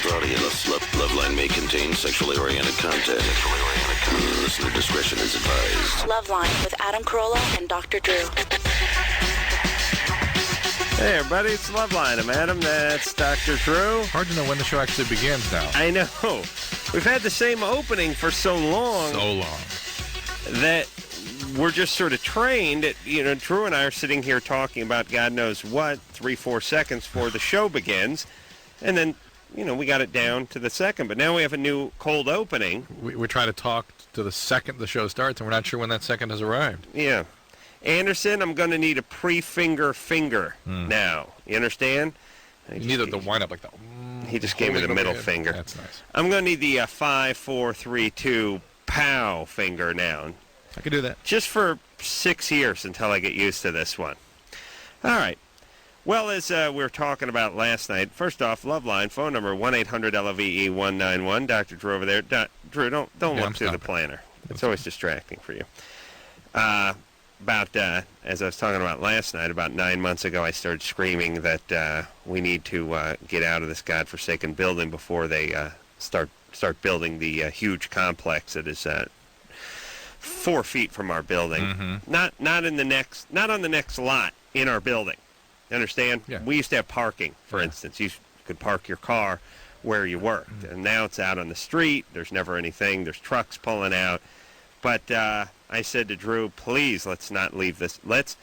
adult audience. Loveline may contain sexually oriented content. Listener discretion is advised. Loveline with Adam Carolla and Dr. Drew. Hey, everybody, it's Loveline. I'm Adam. That's Dr. Drew. Hard to know when the show actually begins now. I know. We've had the same opening for so long. That we're just sort of trained. Drew and I are sitting here talking about God knows what, 3-4 seconds before the show begins. And then, we got it down to the second. But now we have a new cold opening. We try to talk to the second the show starts, and we're not sure when that second has arrived. Yeah. Anderson, I'm going to need a finger now. You understand? You need the wind up like that. He just gave me the middle finger. That's nice. I'm going to need the 5, 4, 3, 2, pow finger now. I could do that. Just for 6 years until I get used to this one. All right. Well, as we were talking about last night, first off, Loveline, phone number 1-800-LOVE-191. Dr. Drew over there. Drew, don't look through the planner. It's always distracting for you. As I was talking about last night, about 9 months ago, I started screaming that we need to get out of this godforsaken building before they start building the huge complex that is 4 feet from our building. Mm-hmm. Not on the next lot in our building. You understand? Yeah. We used to have parking, for instance. You could park your car where you worked, and now it's out on the street. There's never anything. There's trucks pulling out. But I said to Drew, please, let's not leave this. Let's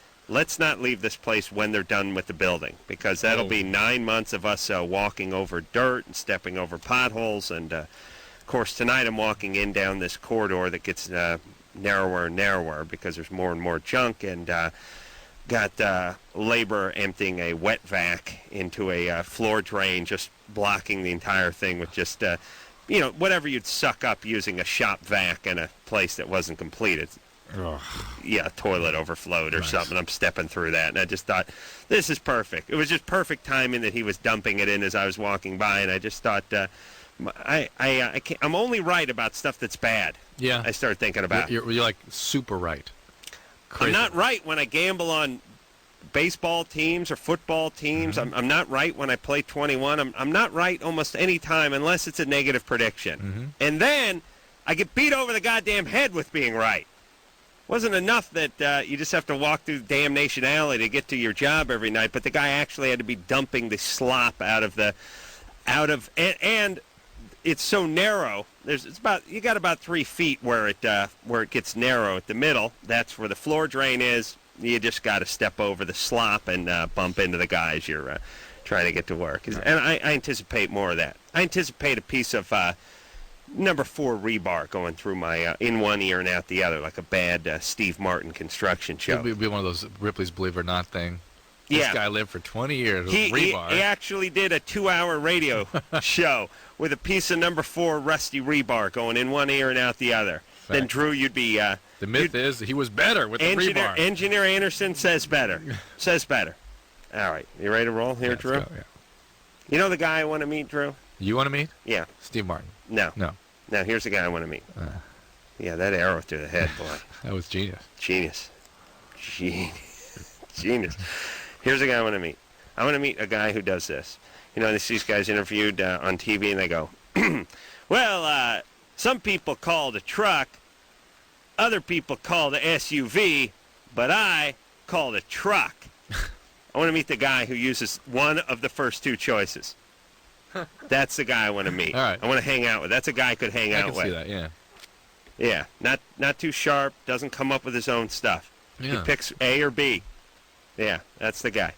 not leave this place when they're done with the building, because that'll be 9 months of us walking over dirt and stepping over potholes. And of course, tonight I'm walking in down this corridor that gets narrower and narrower because there's more and more junk, and got labor emptying a wet vac into a floor drain, just blocking the entire thing with just whatever you'd suck up using a shop vac in a place that wasn't completed. Ugh. Yeah, toilet overflowed or something. I'm stepping through that, and I just thought, this is perfect. It was just perfect timing that he was dumping it in as I was walking by, and I just thought, I'm only right about stuff that's bad. Yeah. I started thinking about. You're like super right. Crazy. I'm not right when I gamble on baseball teams or football teams. Mm-hmm. I'm not right when I play 21. I'm not right almost any time unless it's a negative prediction. Mm-hmm. And then I get beat over the goddamn head with being right. Wasn't enough that you just have to walk through Damnation Alley to get to your job every night, but the guy actually had to be dumping the slop and it's so narrow. You got about 3 feet where it gets narrow at the middle. That's where the floor drain is. You just got to step over the slop and bump into the guys you're trying to get to work. And I anticipate more of that. I anticipate a piece of number 4 rebar going through my in one ear and out the other, like a bad Steve Martin construction show. It'll be one of those Ripley's Believe It or Not thing. Yeah. This guy lived for 20 years with He rebar. actually did a 2-hour radio show with a piece of number 4 rusty rebar going in one ear and out the other. Then, Drew, you'd be... the myth is he was better with the rebar. Engineer Anderson says better. Says better. All right. You ready to roll here, Drew? Let's go, yeah. You know the guy I want to meet, Drew? You want to meet? Yeah. Steve Martin. No. No. Now, here's the guy I want to meet. Yeah, that arrow through the head, boy. That was genius. Genius. Here's the guy I want to meet. I want to meet a guy who does this. They see these guys interviewed on TV, and they go, well, some people call it a truck, other people call it a SUV, but I call it a truck. I want to meet the guy who uses one of the first 2 choices. That's the guy I want to meet. All right. I want to hang out with. That's a guy I could hang out with. I can see that, yeah. Yeah, not too sharp, doesn't come up with his own stuff. Yeah. He picks A or B. Yeah, that's the guy.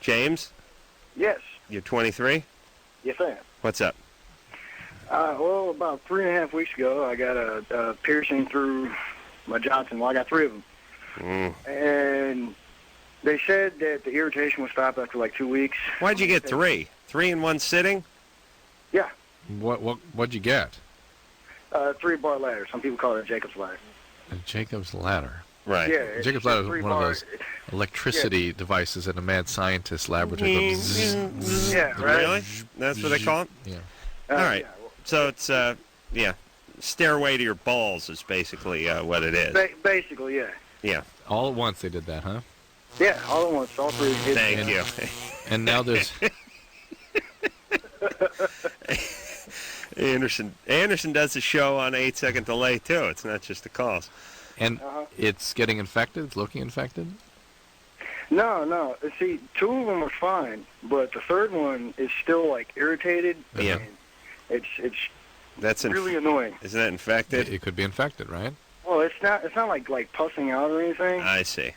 James? Yes. You're 23? Yes, I am. What's up? Well, about 3.5 weeks ago, I got a piercing through my Johnson. Well, I got 3 of them. And they said that the irritation would stop after like 2 weeks. Why'd you get 3? 3 in one sitting? Yeah. What'd you get? 3-bar ladder. Some people call it a Jacob's ladder. A Jacob's ladder. Right. Yeah. Jacob's ladder is one of those electricity devices in a mad scientist laboratory. Yeah, right. Really? That's what they call it? Yeah. All right. Yeah. So it's, stairway to your balls is basically what it is. Basically, yeah. Yeah. All at once they did that, huh? Yeah, all at once, all 3. Thank you. And now there's... Anderson does the show on 8 Second Delay, too. It's not just the calls. And it's getting infected? It's looking infected? No. See, 2 of them are fine, but the third one is still, like, irritated. Yeah. And it's really annoying. Isn't that infected? It could be infected, right? Well, it's not like pussing out or anything. I see.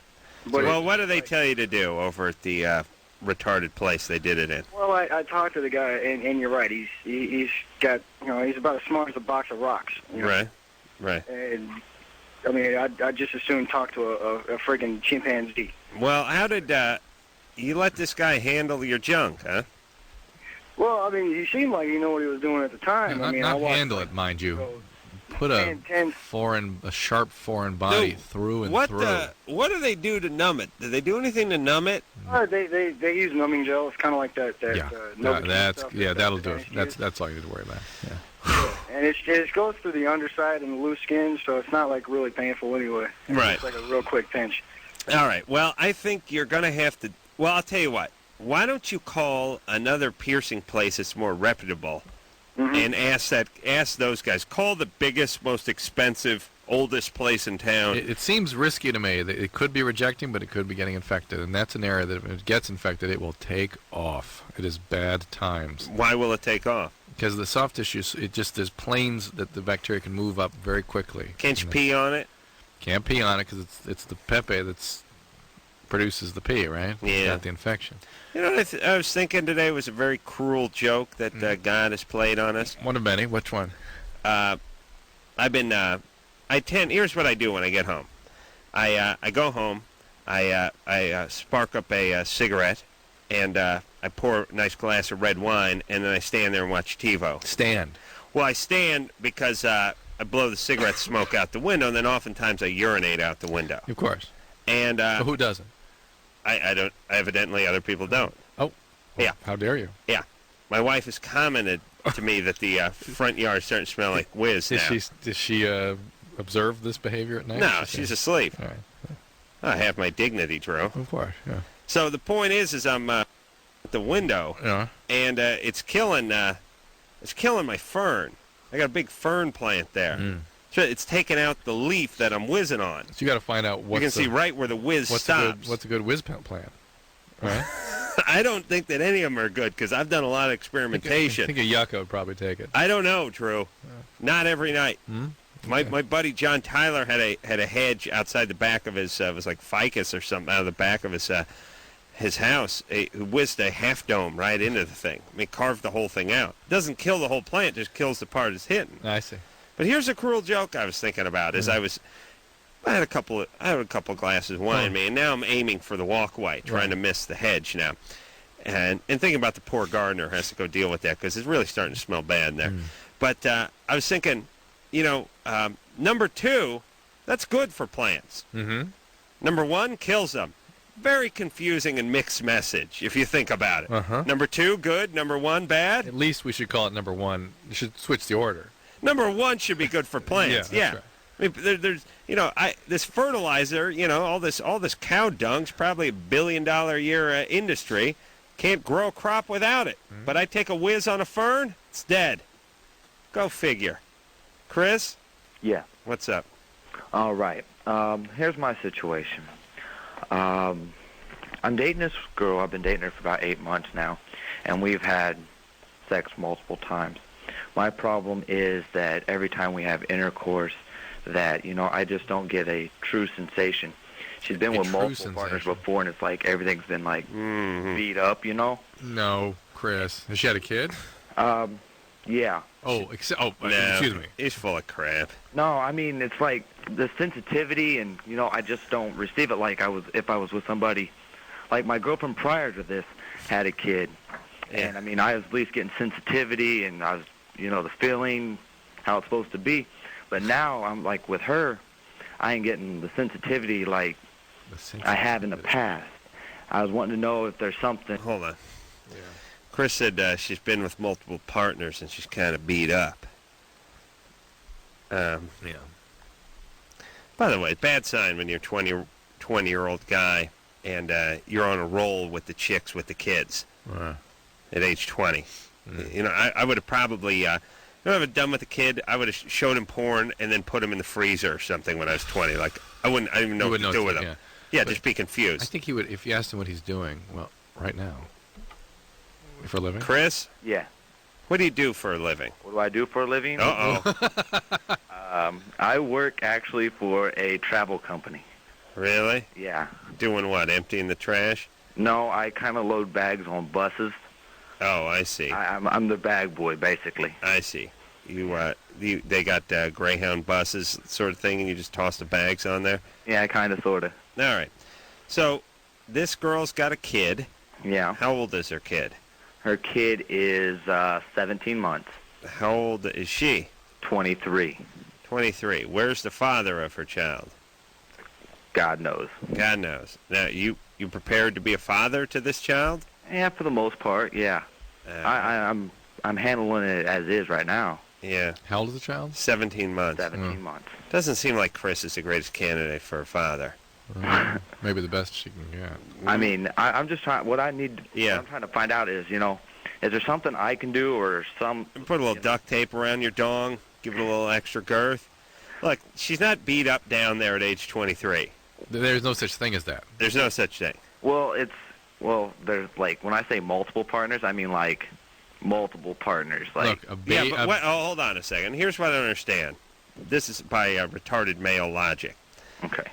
But well, what do they tell you to do over at the retarded place they did it in? Well, I talked to the guy, and you're right. He's got, he's about as smart as a box of rocks. Right. And I mean, I'd just as soon talk to a friggin' chimpanzee. Well, how did you let this guy handle your junk, huh? Well, I mean, he seemed like he knew what he was doing at the time. Not handle it, mind you. Put a sharp foreign body through and through. What do they do to numb it? Do they do anything to numb it? They use numbing gel. It's kind of like that. That'll do it. That's all you need to worry about. Yeah. And it goes through the underside and the loose skin, so it's not like really painful anyway. Right. It's like a real quick pinch. All right. Well, I think you're going to have to. Well, I'll tell you what. Why don't you call another piercing place that's more reputable? And ask those guys. Call the biggest, most expensive, oldest place in town. It seems risky to me. It could be rejecting, but it could be getting infected. And that's an area that if it gets infected, it will take off. It is bad times. Why will it take off? Because the soft tissue, there's planes that the bacteria can move up very quickly. Can't you pee on it? Can't pee on it because it's the pepe that's produces the pee, right? Yeah. It's got the infection. You know what I was thinking today was a very cruel joke that God has played on us. One of many. Which one? Here's what I do when I get home. I go home, I spark up a cigarette, and I pour a nice glass of red wine, and then I stand there and watch TiVo. Stand. Well, I stand because I blow the cigarette smoke out the window, and then oftentimes I urinate out the window. Of course. And but who doesn't? I don't. Evidently, other people don't. Oh. Well, yeah. How dare you? Yeah. My wife has commented to me that the front yard is starting to smell like whiz now. Does she observe this behavior at night? No, she's asleep. All right. I have my dignity, Drew. Of course, yeah. So the point is I'm at the window, and it's killing my fern. I got a big fern plant there. So it's taking out the leaf that I'm whizzing on. So you got to find out what you can see right where the whiz stops. What's a good whiz plant? Right? I don't think that any of them are good because I've done a lot of experimentation. I think a yucca would probably take it. I don't know, Drew. Not every night. My buddy John Tyler had a hedge outside the back of his it was like ficus or something out of the back of his house. He whizzed a half dome right into the thing. I mean, carved the whole thing out. Doesn't kill the whole plant, just kills the part it's hitting. I see. But here's a cruel joke I was thinking about. As I had a couple of glasses of wine in me, and now I'm aiming for the walkway, trying to miss the hedge now, and thinking about the poor gardener who has to go deal with that because it's really starting to smell bad there. But I was thinking, number 2, that's good for plants. Number 1 kills them. Very confusing and mixed message if you think about it. Number 2, good. Number 1, bad. At least we should call it number 1. You should switch the order. Number 1 should be good for plants. That's right. I mean, there's this fertilizer, all this cow dung's probably $1 billion a year industry. Can't grow a crop without it. But I take a whiz on a fern, it's dead. Go figure. Chris? Yeah. What's up? All right. Here's my situation. I'm dating this girl. I've been dating her for about 8 months now, and we've had sex multiple times. My problem is that every time we have intercourse, that, I just don't get a true sensation. She's been with multiple partners before, and it's like everything's been, like, beat up, No, Chris. Has she had a kid? Yeah. Excuse me. He's full of crap. No, I mean, it's like the sensitivity, and, I just don't receive it like if I was with somebody. Like, my girlfriend prior to this had a kid, and, I mean, I was at least getting sensitivity, and I was, the feeling, how it's supposed to be. But now I'm like with her, I ain't getting the sensitivity like I have in the past. I was wanting to know if there's something. Hold on. Yeah. Chris said she's been with multiple partners and she's kind of beat up. Yeah. By the way, bad sign when you're a 20-year-old guy and you're on a roll with the chicks with the kids at age 20. I would have probably what I would have done with a kid? I would have showed him porn and then put him in the freezer or something when I was 20. Like, I didn't even know what to do with him. Yeah, just be confused. I think he would, if you asked him what he's doing, well, right now, for a living. Chris? Yeah. What do you do for a living? What do I do for a living? Uh-oh. I work actually for a travel company. Really? Yeah. Doing what? Emptying the trash? No, I kind of load bags on buses. Oh, I see. I'm the bag boy, basically. I see. They got Greyhound buses sort of thing, and you just toss the bags on there? Yeah, kind of, sort of. All right. So this girl's got a kid. Yeah. How old is her kid? Her kid is 17 months. How old is she? 23. 23. Where's the father of her child? God knows. God knows. Now, you prepared to be a father to this child? Yeah, for the most part, yeah. I'm handling it as is right now. Yeah. How old is the child? 17 months. 17 months. Doesn't seem like Chris is the greatest candidate for a father. Maybe the best she can get. I mean, I'm just trying. What I'm trying to find out is, is there something I can do or some? Put a little duct tape around your dong. Give it a little extra girth. Look, she's not beat up down there at age 23. There's no such thing as that. There's no such thing. Well, there's like when I say multiple partners, I mean like multiple partners. Like, Look, hold on a second. Here's what I don't understand. This is by retarded male logic. Okay.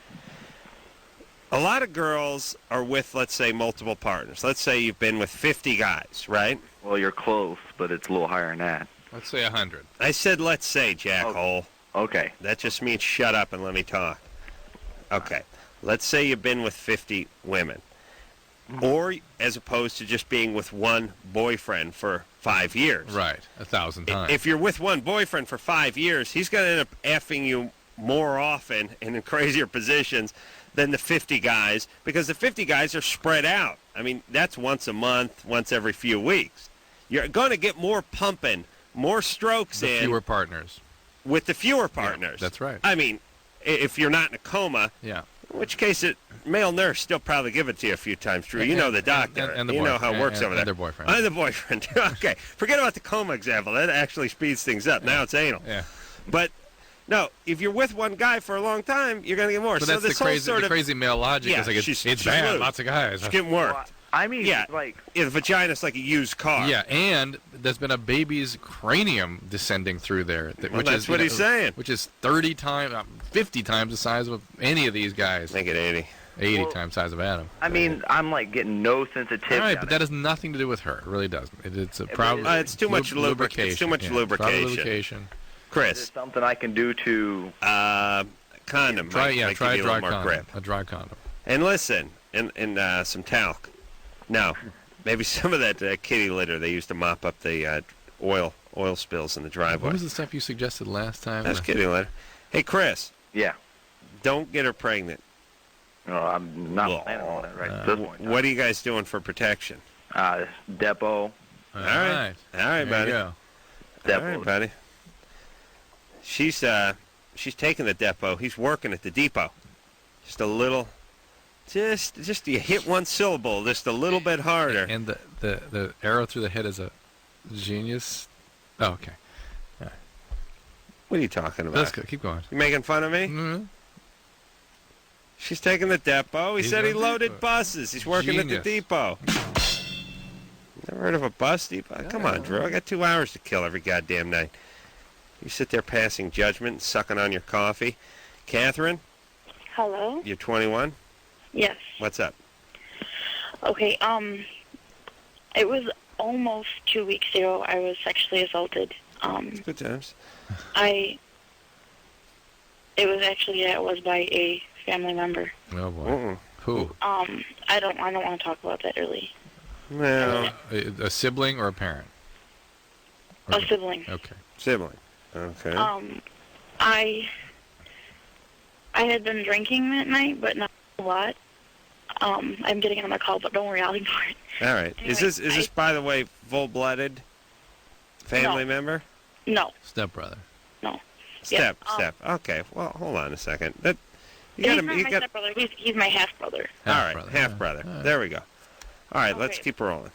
A lot of girls are with, let's say, multiple partners. Let's say you've been with 50 guys, right? Well, you're close, but it's a little higher than that. Let's say 100. I said let's say, jackhole. Okay. That just means shut up and let me talk. Okay. Let's say you've been with 50 women. Or as opposed to just being with one boyfriend for 5 years. Right. 1,000 times. If you're with one boyfriend for 5 years, he's going to end up effing you more often and in crazier positions than the 50 guys, because the 50 guys are spread out. I mean, that's once a month, once every few weeks. You're going to get more pumping, more strokes the fewer partners. with the fewer partners. Yeah, that's right. I mean, if you're not in a coma, yeah. In which case, male nurse still probably give it to you a few times, Drew. You know the doctor. And the you know how it works over there. And their boyfriend. And the boyfriend. Okay. Forget about the coma example. That actually speeds things up. Now it's anal. Yeah. But, no, if you're with one guy for a long time, you're going to get more. But so that's this the crazy male logic. Yeah, it's like she's it's bad. loose. Lots of guys. She's getting worked. Well, I mean, like... Yeah, the vagina's like a used car. Yeah, and there's been a baby's cranium descending through there. That's what he's saying. Which is 30 times, 50 times the size of any of these guys. Make it 80. 80 times the size of Adam. I mean, I'm like getting no sensitivity. All right, but that has nothing to do with her. It really doesn't. It's a problem. It's too much lubrication. It's too much lubrication. Chris. Is there something I can do to... Condom. Try a dry condom. Grip. A dry condom. And listen, and some talc. Now, maybe some of that kitty litter they used to mop up the oil spills in the driveway. What was the stuff you suggested last time? That's kitty litter. Hey, Chris. Yeah. Don't get her pregnant. No, I'm not planning on it right at this point. What are you guys doing for protection? Depot. All right, buddy. There you go. All right, buddy. She's taking the depot. He's working at the depot. Just a little. Just you hit one syllable just a little bit harder. And the arrow through the head is a genius. Oh, okay. Right. What are you talking about? Let's go. Keep going. You making fun of me? Mm-hmm. She's taking the depot. He He's said he on loaded depot. buses. He's working at the depot. Never heard of a bus depot? Come on, Drew. I got 2 hours to kill every goddamn night. You sit there passing judgment and sucking on your coffee. Catherine? Hello? You're 21? Yes. What's up? Okay, it was almost 2 weeks ago I was sexually assaulted. Good times. It was by a family member. Oh boy. Who? I don't want to talk about that really. No. A sibling or a parent? A sibling. Okay. Sibling. Okay. I had been drinking that night, but not a lot. I'm getting on the call, but don't worry, I'll ignore it. All right. Anyway, is this by the way full-blooded family No. member? No. Stepbrother. No. Step. Yeah, Okay. Well, hold on a second. He's not my stepbrother. He's my half-brother. All right, Half-brother. half-brother. Yeah. There we go. All right, let's Okay. keep rolling.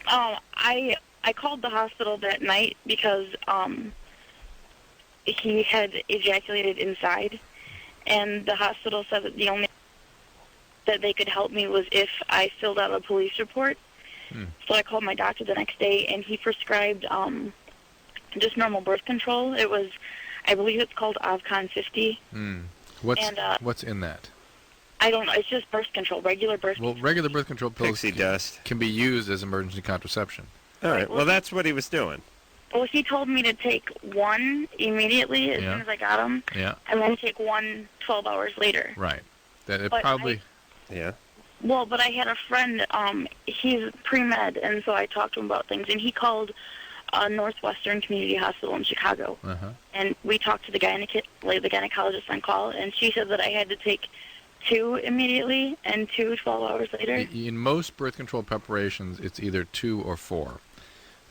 I called the hospital that night because he had ejaculated inside, and the hospital said that the only that they could help me was if I filled out a police report. So I called my doctor the next day, and he prescribed just normal birth control. It was, I believe it's called Avcon 50. What's in that? I don't know. It's just birth control, regular birth control. Well, regular birth control pills Pixie dust can be used as emergency contraception. All right. Well, that's what he was doing. Well, he told me to take one immediately as soon as I got him, and then take one 12 hours later. Right. That it But probably. Yeah. Well, but I had a friend, he's pre-med, and so I talked to him about things, and he called Northwestern Community Hospital in Chicago, and we talked to the gynecologist on call, and she said that I had to take 2 immediately and 2 12 hours later. In most birth control preparations, it's either 2 or 4.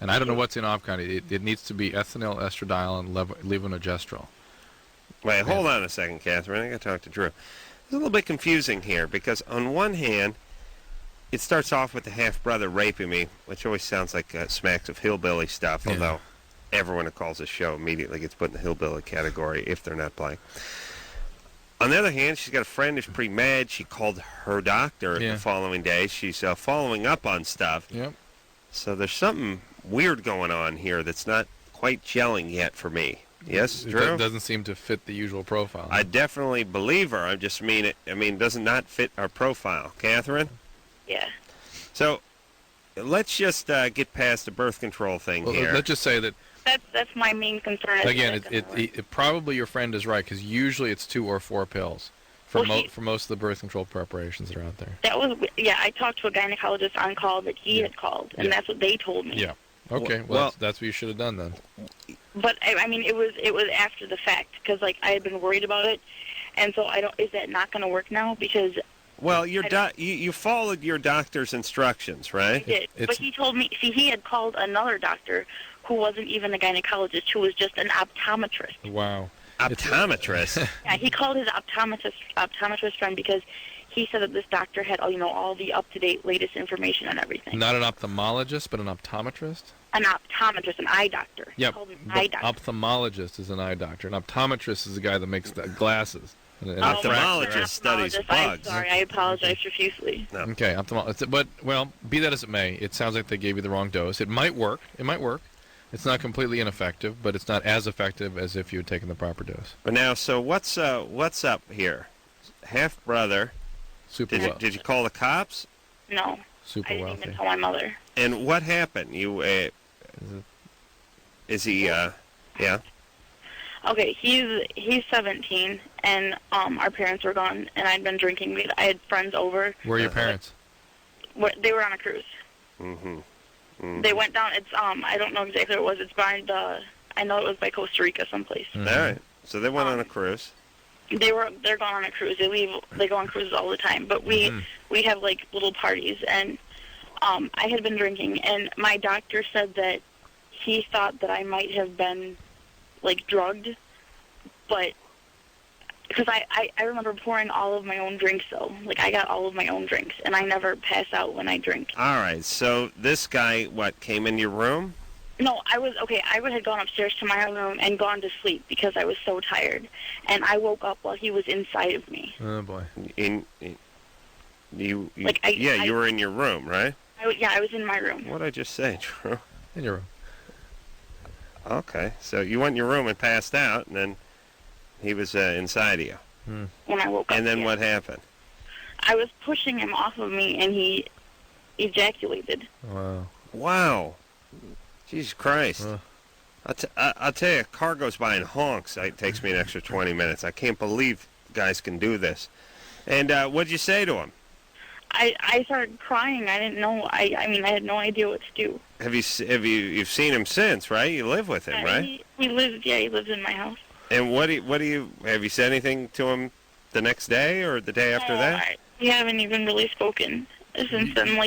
And I don't know what's in Opcon. It needs to be ethinyl, estradiol, and levonorgestrel. Wait, hold on a second, Catherine. I got to talk to Drew. It's a little bit confusing here because on one hand, it starts off with the half-brother raping me, which always sounds like smacks of hillbilly stuff, although everyone who calls this show immediately gets put in the hillbilly category if they're not playing. On the other hand, she's got a friend who's pre-med. She called her doctor the following day. She's following up on stuff. Yep. So there's something weird going on here that's not quite gelling yet for me. Yes, Drew? It doesn't seem to fit the usual profile. I definitely believe her. I just mean it. I mean, does not fit our profile. Catherine? Yeah. So let's just get past the birth control thing here. Let's just say that. That's my main concern. Again, it probably your friend is right because usually it's 2 or 4 pills for most of the birth control preparations that are out there. That was I talked to a gynecologist on call that he had called, and that's what they told me. Yeah. Okay. Well, that's what you should have done then. But I mean, it was after the fact because I had been worried about it, and so I don't. Is that not going to work now? Because well, you followed your doctor's instructions, right? I did, but he told me. See, he had called another doctor who wasn't even a gynecologist, who was just an optometrist. Wow. Optometrist? Yeah, he called his optometrist friend because he said that this doctor had all the up-to-date latest information and everything. Not an ophthalmologist, but an optometrist? An optometrist, an eye doctor. Yep. Eye doctor. Ophthalmologist is an eye doctor. An optometrist is the guy that makes the glasses. An ophthalmologist studies bugs. I'm sorry, I apologize profusely. No. Okay, ophthalmologist. But, well, be that as it may, it sounds like they gave you the wrong dose. It might work. It's not completely ineffective, but it's not as effective as if you had taken the proper dose. But now, so what's up here? Half-brother. Super wealthy. Did you call the cops? No. Super I didn't wealthy. even tell my mother. And what happened? Is he, yeah? Okay, he's 17, and our parents were gone, and I'd been drinking. I had friends over. Where are your parents? They were on a cruise. Mm-hmm. They went down. It's I don't know exactly what it was. It's by I know it was by Costa Rica, someplace. All right. So they went on a cruise. They're going on a cruise. They go on cruises all the time. But we have little parties, and I had been drinking, and my doctor said that he thought that I might have been drugged, but because I remember pouring all of my own drinks though. I got all of my own drinks, and I never pass out when I drink. All right. So this guy, came in your room? No, I had gone upstairs to my room and gone to sleep because I was so tired, and I woke up while he was inside of me. Oh boy. You were in your room, right? I was in my room. What'd I just say, Drew? In your room. Okay. So you went in your room and passed out, and then he was inside of you. When I woke up. And then what happened? I was pushing him off of me, and he ejaculated. Wow. Jesus Christ. I'll tell you, a car goes by and honks. It takes me an extra 20 minutes. I can't believe guys can do this. And what'd you say to him? I started crying. I didn't know. I had no idea what to do. You've seen him since, right? You live with him, right? He lives in my house. And have you said anything to him the next day or the day after that? We haven't even really spoken since then.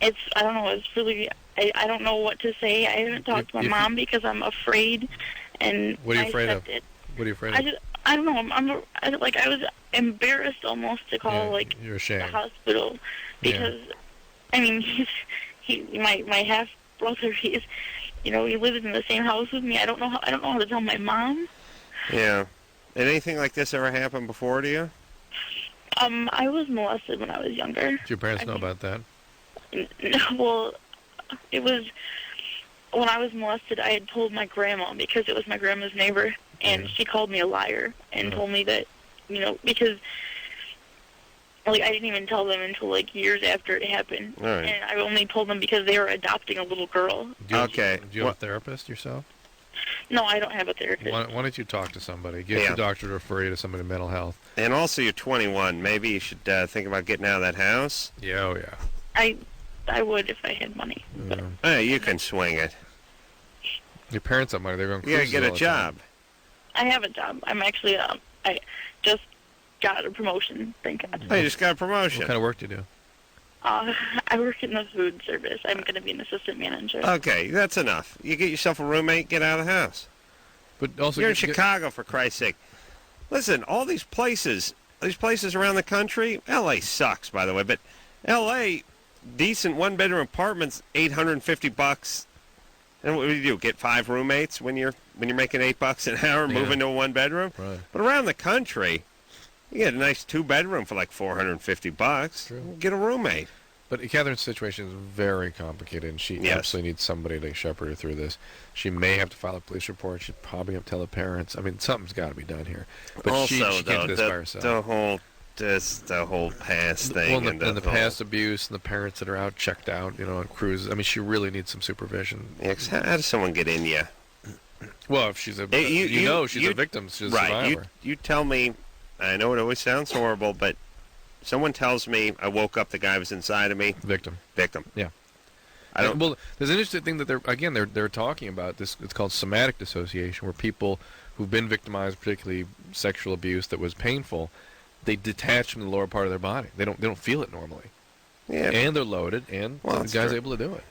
It's I don't know. It's really I don't know what to say. I haven't talked to my mom because I'm afraid. And what are you afraid of? What are you afraid of? I don't know. I was embarrassed almost to call you're ashamed. the hospital because my half brother he lives in the same house with me. I don't know how to tell my mom. Yeah. And anything like this ever happened before to you? I was molested when I was younger. Did your parents know about that? Well, it was when I was molested. I had told my grandma because it was my grandma's neighbor, and she called me a liar and told me that, because I didn't even tell them until years after it happened. All right. And I only told them because they were adopting a little girl. Okay. Do you have a therapist yourself? No, I don't have a therapist. Why don't you talk to somebody? Get your doctor to refer you to somebody in mental health. And also, you're 21. Maybe you should think about getting out of that house. Yeah, oh yeah. I would if I had money. But Hey, you can swing it. Your parents have money. They're going to You gotta get a job. I have a job. I'm actually I just got a promotion. Thank God. Oh, you just got a promotion. What kind of work do you do? I work in the food service. I'm going to be an assistant manager. Okay, that's enough. You get yourself a roommate, get out of the house. But also, You're in Chicago, for Christ's sake. Listen, all these places around the country, L.A. sucks, by the way, but L.A., decent one-bedroom apartments, $850. And what do you do? Get 5 roommates when you're making $8 an hour, move into a one-bedroom? Right. But around the country, you get a nice 2-bedroom for $450. True. Get a roommate. But Catherine's situation is very complicated, and she absolutely needs somebody to shepherd her through this. She may have to file a police report. She'd probably have to tell her parents. I mean, something's got to be done here. But Also, she can't do this by herself. The whole past thing. And the past abuse and the parents that are out, checked out, on cruises. I mean, she really needs some supervision. Yeah, 'cause how does someone get in you? Well, if she's a she's a victim, she's a survivor. You tell me, I know it always sounds horrible, but someone tells me I woke up, the guy was inside of me. Victim. Yeah. Well, there's an interesting thing that they're talking about this. It's called somatic dissociation, where people who've been victimized, particularly sexual abuse that was painful, they detach from the lower part of their body. They don't feel it normally. Yeah. And they're loaded, and the guy's able to do it.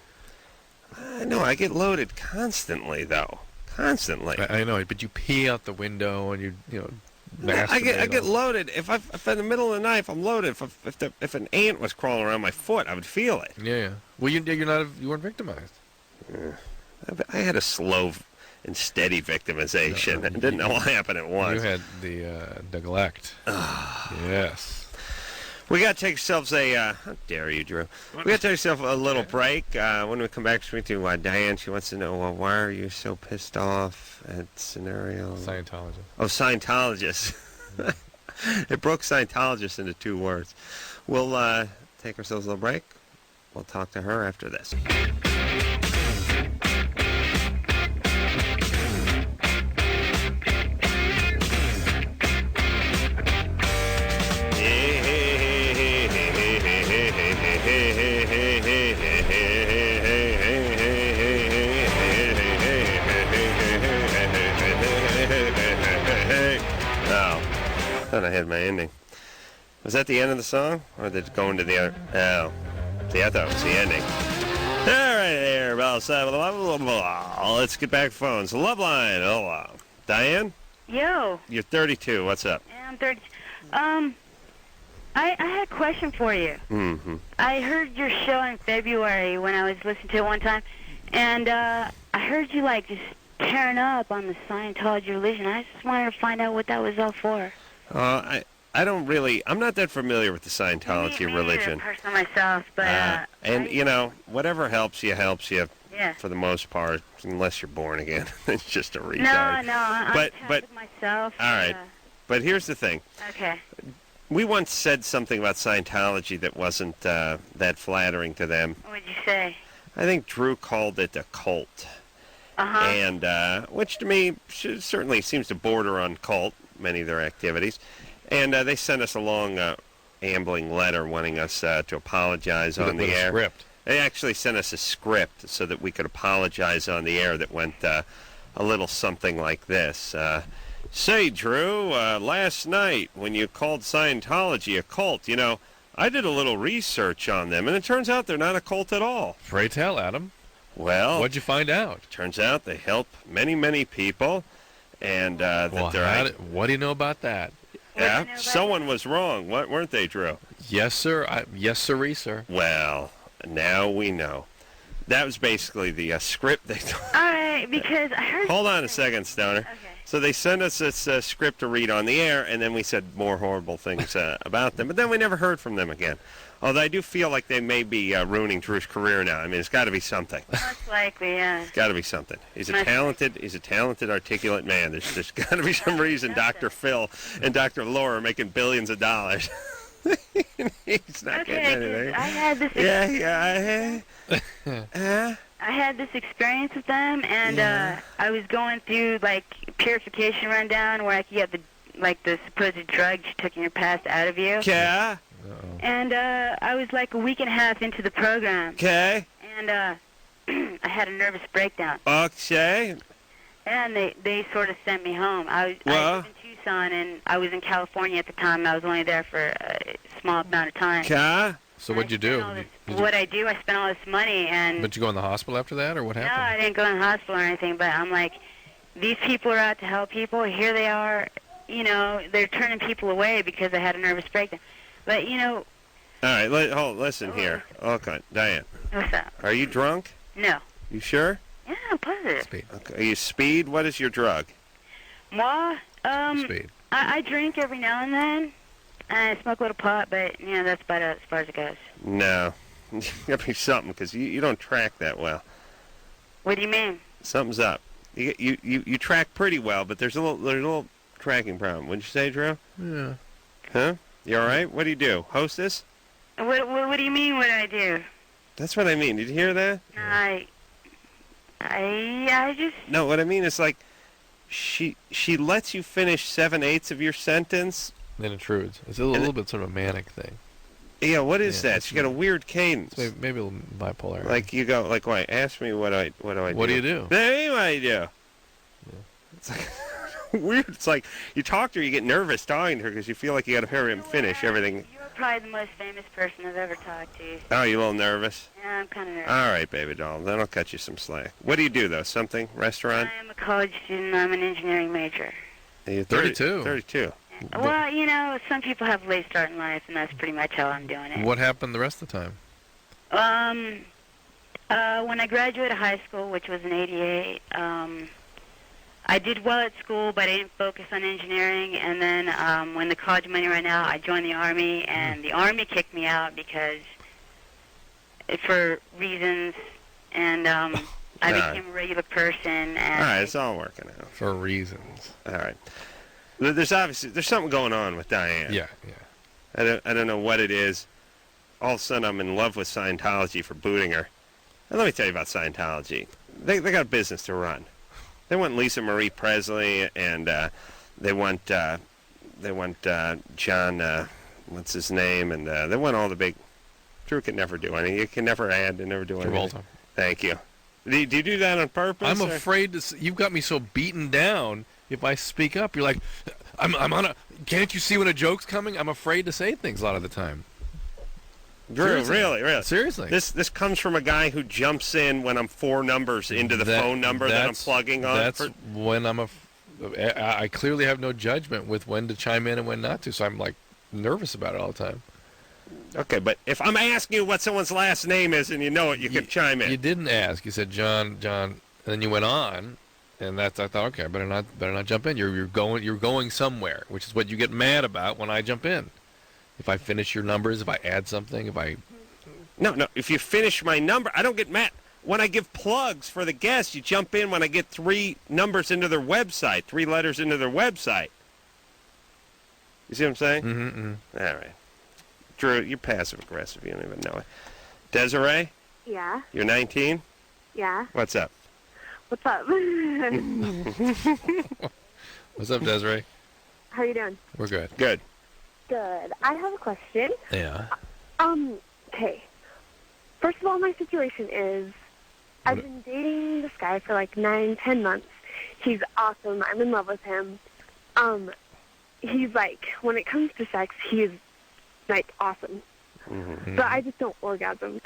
I know. I get loaded constantly, though. Constantly. I know, but you pee out the window and you I get loaded. If in the middle of the night, if I'm loaded, if an ant was crawling around my foot, I would feel it. Yeah. Well, you weren't victimized. I had a slow and steady victimization. It didn't all happen at once. You had the neglect. Yes. We got to take ourselves how dare you, Drew? We got to take ourselves a little break. When we come back, speak to Diane. She wants to know, why are you so pissed off at Scenario? Scientologist. Oh, Scientologist. It broke Scientologist into 2 words. We'll take ourselves a little break. We'll talk to her after this. I had my ending. Was that the end of the song? Or did it go into the other? Oh. See, I thought it was the ending. All right, there. Let's get back to phones. Loveline. Hello. Diane? Yo. You're 32. What's up? Yeah, I'm 30. I had a question for you. Mm-hmm. I heard your show in February when I was listening to it one time, and I heard you, just tearing up on the Scientology religion. I just wanted to find out what that was all for. I don't really. I'm not that familiar with the Scientology religion. Personally myself, but whatever helps you. Yeah. For the most part, unless you're born again, it's just a retard. No, I'm but myself. All right, but here's the thing. Okay. We once said something about Scientology that wasn't that flattering to them. What did you say? I think Drew called it a cult. Uh-huh. And which to me certainly seems to border on cult, many of their activities. And they sent us a long, ambling letter wanting us to apologize on the air. Script. They actually sent us a script so that we could apologize on the air that went a little something like this. Say, Drew, last night when you called Scientology a cult, I did a little research on them, and it turns out they're not a cult at all. Pray tell, Adam. Well, what'd you find out? Turns out they help many, many people, and what do you know about that? Yeah, someone was wrong, weren't they, Drew? Yes, sir. Yes, sirree, sir. Well, now we know. That was basically the script they All right, because I heard... Hold on a second, Stoner. Okay. So they sent us this script to read on the air, and then we said more horrible things about them. But then we never heard from them again. Although I do feel like they may be ruining Drew's career now. I mean, it's got to be something. Most likely, yeah. It's got to be something. He's a talented, articulate man. There's got to be some reason Dr. Phil and Dr. Laura are making billions of dollars. He's not getting anything. I had this... I had this experience with them, and I was going through, like, purification rundown where I could get the supposed drugs you took in your past out of you. Yeah. And I was like a week and a half into the program. Okay. And I had a nervous breakdown. Okay. And they sort of sent me home. I lived in Tucson, and I was in California at the time. I was only there for a small amount of time. Okay. So what'd you do? What I do, I spent all this money, and... But you go in the hospital after that, or what happened? No, I didn't go in the hospital or anything, but I'm like, these people are out to help people. Here they are, you know, they're turning people away because I had a nervous breakdown. But, you know... All right, listen here. Okay, Diane. What's up? Are you drunk? No. You sure? Yeah, I'm positive. Speed. Okay. Are you speed? What is your drug? Moi, Speed. I drink every now and then. I smoke a little pot, but, you know, that's about as far as it goes. No. You gotta be something, because you don't track that well. What do you mean? Something's up. You track pretty well, but there's a little tracking problem. What'd you say, Drew? Yeah. Huh? You all right? What do you do? Hostess? What do you mean, what do I do? That's what I mean. Did you hear that? No, I just... No, what I mean is, like, she lets you finish 7/8 of your sentence. Then intrudes. It's a little bit sort of a manic thing. Yeah, what is that? She got a weird cadence. Maybe a little bipolar. Like, you go, like, why? Ask me what do I do? What do you do? What do you do? Yeah. It's like weird. It's like you talk to her, you get nervous talking to her because you feel like you got to hurry and finish everything. You're probably the most famous person I've ever talked to. Oh, you a little nervous? Yeah, I'm kind of nervous. All right, baby doll. Then I'll cut you some slack. What do you do, though? Something? Restaurant? I am a college student. I'm an engineering major. You're 32. 32. Well, you know, some people have a late start in life, and that's pretty much how I'm doing it. What happened the rest of the time? When I graduated high school, which was in '88, I did well at school, but I didn't focus on engineering. And then when the college money ran out, I joined the Army, and the Army kicked me out because, for reasons, and I became a regular person. And all right, it's all working out. For reasons. All right. There's something going on with Diane. Yeah. I don't know what it is. All of a sudden, I'm in love with Scientology for booting her. And let me tell you about Scientology. They got a business to run. They want Lisa Marie Presley, and they want John, what's his name, and they want all the big. Drew can never do anything. You can never add and never do anything. Travolta. Thank you. Do you do that on purpose? I'm afraid to. You've got me so beaten down. If I speak up, you're like, I'm on a. Can't you see when a joke's coming? I'm afraid to say things a lot of the time. Drew, really. Seriously. This comes from a guy who jumps in when I'm 4 numbers into the phone number that I'm plugging on. That's when I clearly have no judgment with when to chime in and when not to, so I'm like nervous about it all the time. Okay, but if I'm asking you what someone's last name is and you know it, you can chime in. You didn't ask. You said John, and then you went on, and I thought, okay, I better not jump in. You're going somewhere, which is what you get mad about when I jump in. If I finish your numbers, if I add something, No, if you finish my number, I don't get mad. When I give plugs for the guests, you jump in when I get 3 numbers into their website, 3 letters into their website. You see what I'm saying? Mm-hmm. All right. Drew, you're passive-aggressive. You don't even know it. Desiree? Yeah? You're 19? Yeah? What's up? What's up? What's up, Desiree? How are you doing? We're good. Good. Good. I have a question. Yeah. Okay. First of all, my situation is I've been dating this guy for like 9-10 months. He's awesome. I'm in love with him. He's like, when it comes to sex, he's like awesome. Mm-hmm. But I just don't orgasm.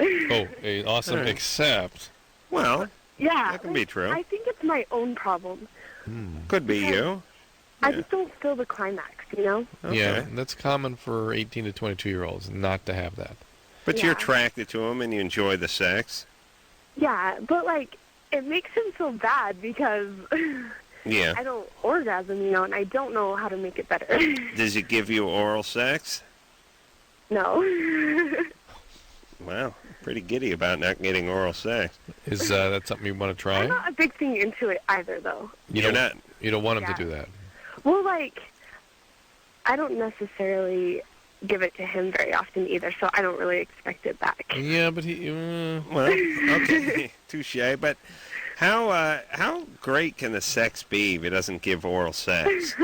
Awesome, Right. Except. Well, yeah. that can be true. I think it's my own problem. Could be you. I just don't feel the climax, you know? Okay. Yeah, that's common for 18 to 22-year-olds not to have that. But you're Yeah. attracted to him and you enjoy the sex. Yeah, but, like, it makes him feel bad because Yeah. I don't orgasm, and I don't know how to make it better. Does it give you oral sex? No. Wow, pretty giddy about not getting oral sex. Is that something you want to try? I'm not a big thing into it either, though. You're not. You don't want him Yeah. to do that. Well, like, I don't necessarily give it to him very often either, so I don't really expect it back. Yeah, but he. Well, okay, touche. But how great can the sex be if it doesn't give oral sex?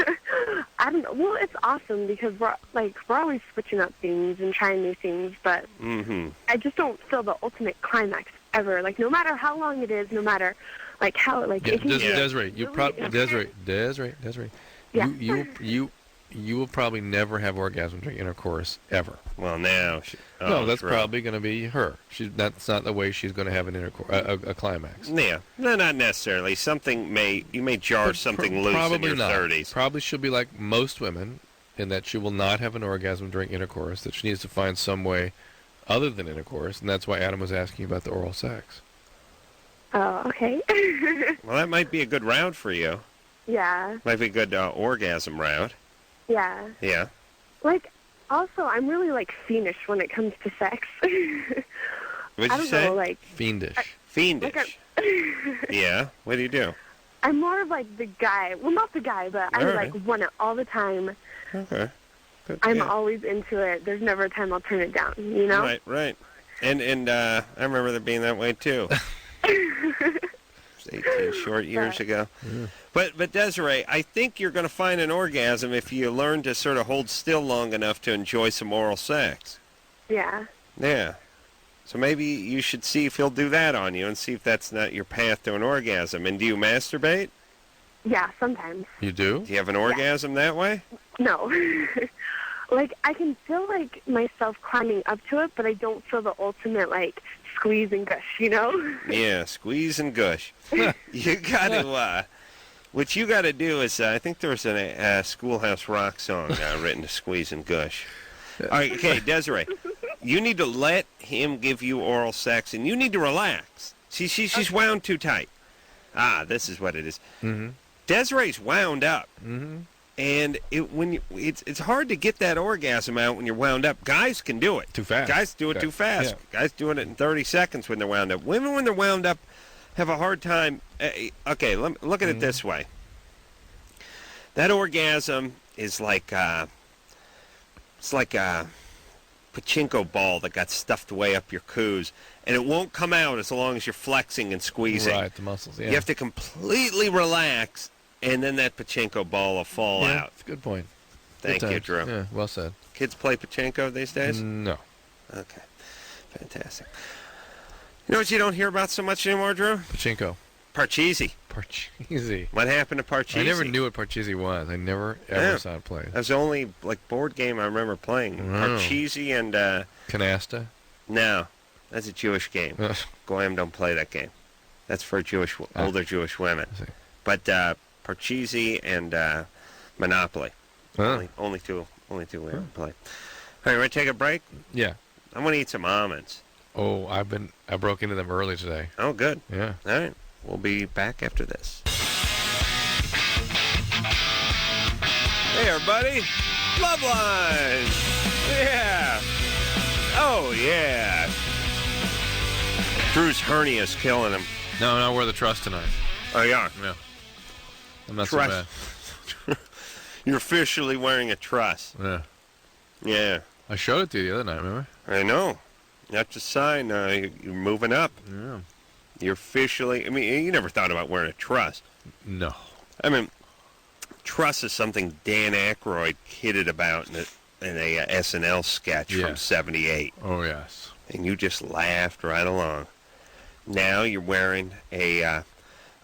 I don't know. Well, it's awesome because we're always switching up things and trying new things, but I just don't feel the ultimate climax ever. Like, no matter how long it is, no matter like how Yeah, it can be Desiree, you really probably intense. Desiree. Yeah. You will probably never have orgasm during intercourse ever. Well, now. No, that's probably going to be her. That's not the way she's going to have an a climax. Yeah, no, not necessarily. You may jar But something loose in probably your not. 30s. Probably she'll be like most women in that she will not have an orgasm during intercourse, that she needs to find some way other than intercourse, and that's why Adam was asking about the oral sex. Oh, okay. Well, that might be a good route for you. Yeah. Might be a good orgasm route. Yeah. Yeah. Like, also, I'm really, like, fiendish when it comes to sex. What'd I you don't say? know, like... Fiendish. Fiendish. Like Yeah. What do you do? I'm more of, like, the guy. Well, not the guy, but I, All right. like, want it all the time. Okay. Good, I'm yeah. always into it. There's never a time I'll turn it down, you know? Right. And I remember that being that way, too. It was 18 short years ago. Yeah. But Desiree, I think you're going to find an orgasm if you learn to sort of hold still long enough to enjoy some oral sex. Yeah. Yeah. So maybe you should see if he'll do that on you and see if that's not your path to an orgasm. And do you masturbate? Yeah, sometimes. You do? Do you have an orgasm that way? No. Like, I can feel, like, myself climbing up to it, but I don't feel the ultimate, like, squeeze and gush, you know? Yeah, squeeze and gush. You got to, what you got to do is, I think there was a Schoolhouse Rock song written to squeeze and gush. All right, okay, Desiree, you need to let him give you oral sex, and you need to relax. See, she's wound too tight. This is what it is. Mm-hmm. Desiree's wound up. Mm-hmm. And it's hard to get that orgasm out when you're wound up. Guys can do it. Too fast. Guys do it too fast. Yeah. Guys doing it in 30 seconds when they're wound up. Women, when they're wound up, have a hard time. Okay, look at it this way. That orgasm is like it's like a pachinko ball that got stuffed way up your coos, and it won't come out as long as you're flexing and squeezing. Right, the muscles, yeah. You have to completely relax, and then that pachinko ball will fall out. That's a good point. Thank Good you, times. Drew. Yeah, well said. Kids play pachinko these days? No. Okay. Fantastic. You know what you don't hear about so much anymore, Drew? Pachinko. Parcheesi. Parcheesi. What happened to Parcheesi? I never knew what Parcheesi was. I never ever saw it played. That was the only board game I remember playing. Wow. Parcheesi and Canasta? no, that's a Jewish game. Goyim don't play that game. That's for older Jewish women. But Parcheesi and Monopoly. Only two women play. All right, ready to take a break? Yeah. I'm gonna eat some almonds. Oh, I broke into them early today. Oh, good. Yeah. All right. We'll be back after this. Hey, everybody. Loveline. Yeah. Oh, yeah. Drew's hernia's killing him. No, I wear the truss tonight. Oh, yeah. Yeah. I'm not Truss. so bad. You're officially wearing a truss. Yeah. Yeah. I showed it to you the other night, remember? I know. That's a sign you're moving up. Yeah. You're officially... I mean, you never thought about wearing a truss. No. I mean, truss is something Dan Aykroyd kidded about in a SNL sketch from 78. Oh, yes. And you just laughed right along. Now you're wearing a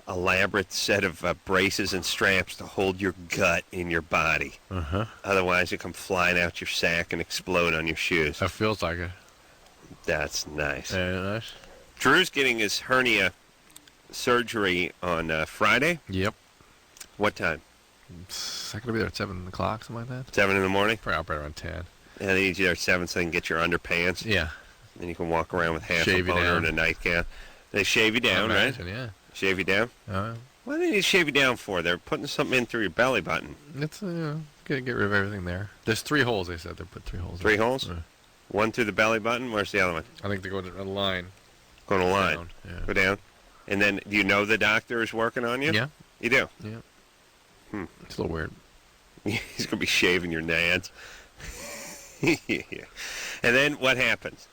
elaborate set of braces and straps to hold your gut in your body. Uh-huh. Otherwise, you come flying out your sack and explode on your shoes. That feels like it. That's nice. Yeah, nice. Drew's getting his hernia surgery on Friday. Yep. What time? I'm going to be there at 7 o'clock, something like that. 7 in the morning? Probably up right around 10. And they need you there at 7 so they can get your underpants. Yeah. And you can walk around with half Shave a you boner down. and a nightgown. They shave you down, right? Yeah. Shave you down? What do they need to shave you down for? They're putting something in through your belly button. It's get rid of everything there. There's 3 holes, they said. They put 3 holes. 3 holes? One through the belly button? Where's the other one? I think they go to a line. Go to a line. Down. Yeah. Go down. And then, do you know the doctor is working on you? Yeah. You do? Yeah. It's a little weird. He's going to be shaving your nads. Yeah. And then what happens?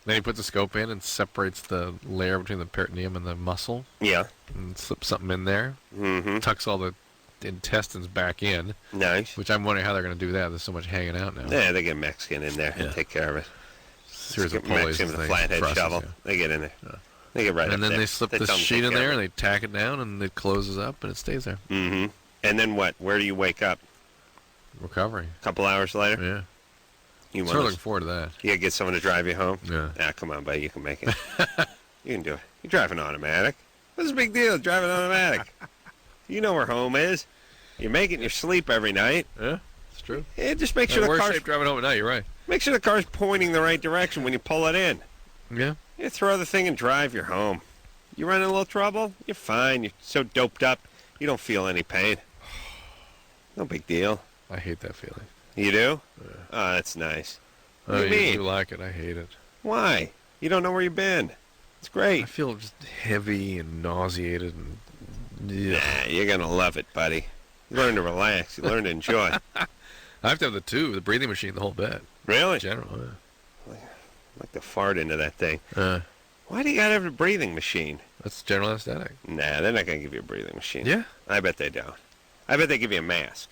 Then he puts a scope in and separates the layer between the peritoneum and the muscle. Yeah. And slips something in there. Mm-hmm. Tucks all the intestines back in. Nice. Which I'm wondering how they're going to do that. There's so much hanging out now. Yeah, they get Mexican in there and take care of it. Series of pulleys Mexican with a flathead shovel. Yeah. They get in there. Yeah. They get right and up then there. they slip the sheet in there and they tack it down and it closes up and it stays there. Mm-hmm. And then what? Where do you wake up? Recovery. A couple hours later? Yeah. You sort of looking forward to that. You get someone to drive you home? Yeah. Ah, come on, buddy. You can make it. You can do it. You drive an automatic. What's the big deal? Drive an automatic. You know where home is. You make it in your sleep every night. Yeah, it's true. Yeah, just make sure the car's driving home at night. You're right. Make sure the car's pointing the right direction when you pull it in. Yeah. You throw the thing and drive. You're home. You run in a little trouble. You're fine. You're so doped up. You don't feel any pain. No big deal. I hate that feeling. You do? Yeah. Oh, that's nice. What do you mean? You like it. I hate it. Why? You don't know where you've been. It's great. I feel just heavy and nauseated. And Nah, you're going to love it, buddy. You learn to relax. You learn to enjoy. I have to have the tube, the breathing machine, the whole bed. Really? In general, yeah. I like to fart into that thing. Why do you got to have a breathing machine? That's general anesthetic. Nah, they're not going to give you a breathing machine. Yeah? I bet they don't. I bet they give you a mask.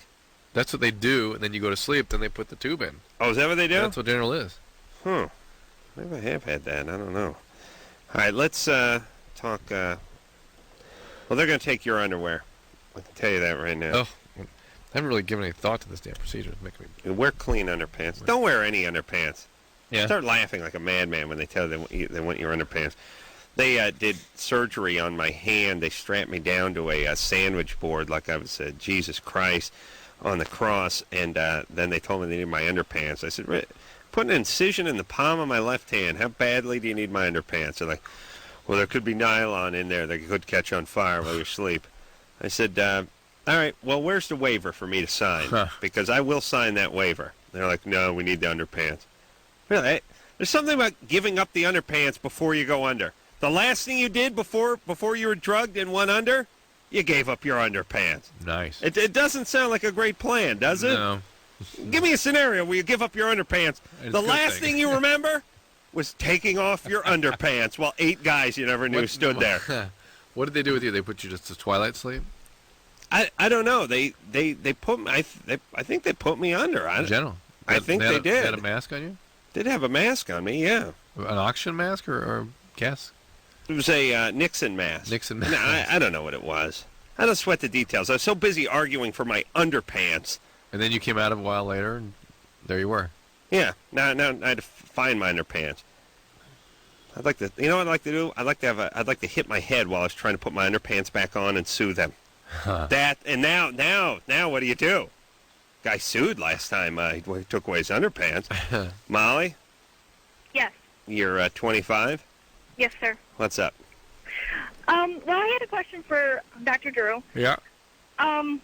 That's what they do, and then you go to sleep, then they put the tube in. Oh, is that what they do? That's what general is. Maybe I have had that. I don't know. All right, let's talk. Well, they're going to take your underwear. I can tell you that right now. Oh, I haven't really given any thought to this damn procedure. It's making me... Wear clean underpants. Don't wear any underpants. Yeah. Start laughing like a madman when they tell you they want your underpants. They did surgery on my hand. They strapped me down to a sandwich board like I was Jesus Christ on the cross, and then they told me they needed my underpants. I said, put an incision in the palm of my left hand. How badly do you need my underpants? They're like, well, there could be nylon in there that could catch on fire while you sleep. I said, all right, well, where's the waiver for me to sign? Because I will sign that waiver. They're like, no, we need the underpants. Really? There's something about giving up the underpants before you go under. The last thing you did before you were drugged and went under, you gave up your underpants. Nice. It doesn't sound like a great plan, does it? No. Give me a scenario where you give up your underpants. It's the a good last thing. thing you remember was taking off your underpants while 8 guys you never knew stood there. What did they do with you? They put you just to twilight sleep? I don't know. They put me. I think they put me under. In general. I think they did. They had a mask on you? Did have a mask on me, yeah. An oxygen mask or gas? It was a Nixon mask. Nixon mask. No, I don't know what it was. I don't sweat the details. I was so busy arguing for my underpants. And then you came out a while later, and there you were. Yeah. Now I had to find my underpants. I'd like to. You know what I'd like to do? I'd like to hit my head while I was trying to put my underpants back on and sue them. That and now what do you do? Guy sued last time. He took away his underpants. Molly? Yes. You're 25? Yes, sir. What's up? Well, I had a question for Dr. Drew. Yeah. While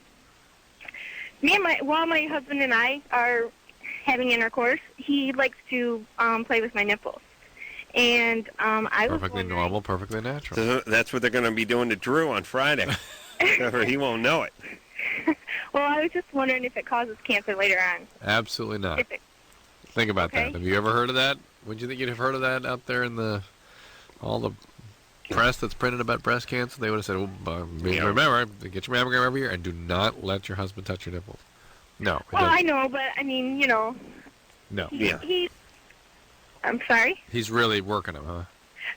my husband and I are having intercourse, he likes to play with my nipples. And I was perfectly normal, perfectly natural. So that's what they're going to be doing to Drew on Friday. Or he won't know it. Well, I was just wondering if it causes cancer later on. Absolutely not. Think about that. Have you ever heard of that? Would you think you'd have heard of that out there in all the press that's printed about breast cancer? They would have said, remember, get your mammogram every year and do not let your husband touch your nipples. No. Well, I know, but I mean, you know. No. I'm sorry? He's really working them, huh?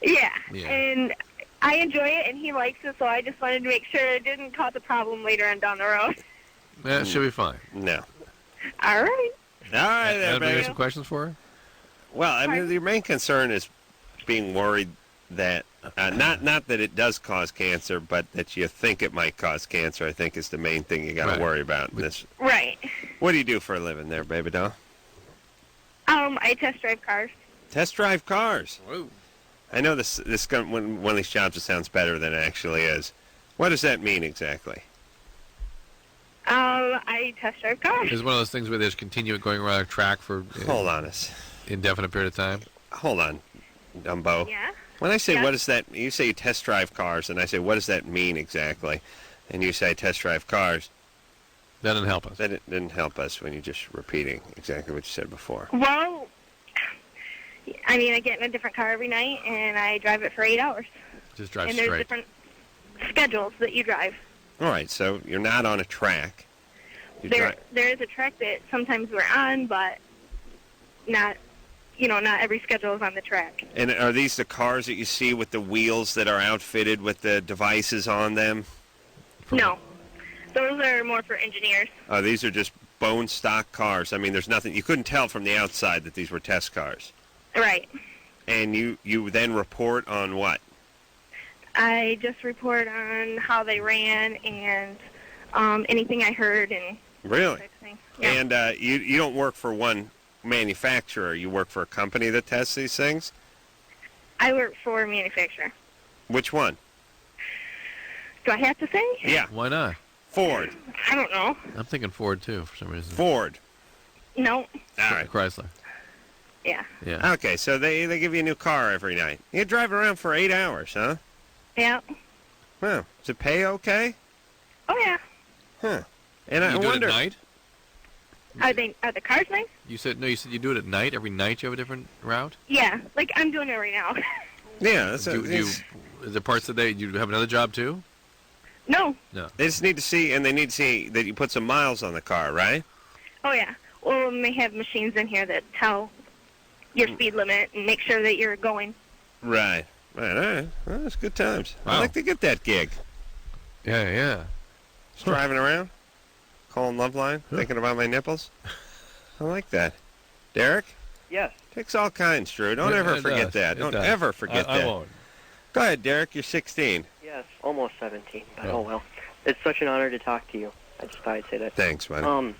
Yeah. And I enjoy it, and he likes it, so I just wanted to make sure it didn't cause a problem later on down the road. Yeah, it should be fine. No. All right. All right, there, baby. Some questions for her? Well, I mean, your main concern is being worried that, not that it does cause cancer, but that you think it might cause cancer, I think is the main thing you got to worry about. Right. What do you do for a living there, baby doll? I test drive cars. Test drive cars? Whoa. I know one of these jobs, it sounds better than it actually is. What does that mean exactly? I test drive cars. Is it one of those things where they just continue going around a track for Hold on a indefinite period of time? Hold on, Dumbo. Yeah. When I say Yeah. what is that, you say you test drive cars, and I say what does that mean exactly? And you say test drive cars. That didn't help us. That didn't help us when you're just repeating exactly what you said before. Well, I mean, I get in a different car every night, and I drive it for 8 hours. Just drive and there's straight. different schedules that you drive. All right, so you're not on a track. There is a track that sometimes we're on, but not every schedule is on the track. And are these the cars that you see with the wheels that are outfitted with the devices on them? No. Those are more for engineers. Oh, these are just bone stock cars. I mean, there's nothing. You couldn't tell from the outside that these were test cars. Right. And you then report on what? I just report on how they ran and anything I heard and Really? type of thing. Yeah. And you don't work for one manufacturer. You work for a company that tests these things? I work for a manufacturer. Which one? Do I have to say? Yeah. Why not? Ford. I don't know. I'm thinking Ford, too, for some reason. Ford. No. All right. Chrysler. Yeah. Yeah. Okay, so they give you a new car every night. You drive around for 8 hours, huh? Yeah. Well, does it pay okay? Oh, yeah. Huh. And You I do wonder. it at night? Are the cars nice? You said you do it at night? Every night you have a different route? Yeah. Like, I'm doing it right now. Yeah, Is there parts of the day you have another job, too? No. No. they just need to see, and they need to see that you put some miles on the car, right? Oh, yeah. Well, they have machines in here that tell your speed limit and make sure that you're going. Right. Right, all right. Well, that's good times. Wow. I'd like to get that gig. Yeah. Just driving around, calling Loveline, thinking about my nipples. I like that. Derek? Yes. Takes all kinds, Drew. Don't Yeah, ever it forget does. that. It Don't does. ever forget that. I won't. Go ahead, Derek. You're 16. Yes, almost 17, but Oh. oh well. It's such an honor to talk to you. I just thought I'd say that. Thanks, buddy.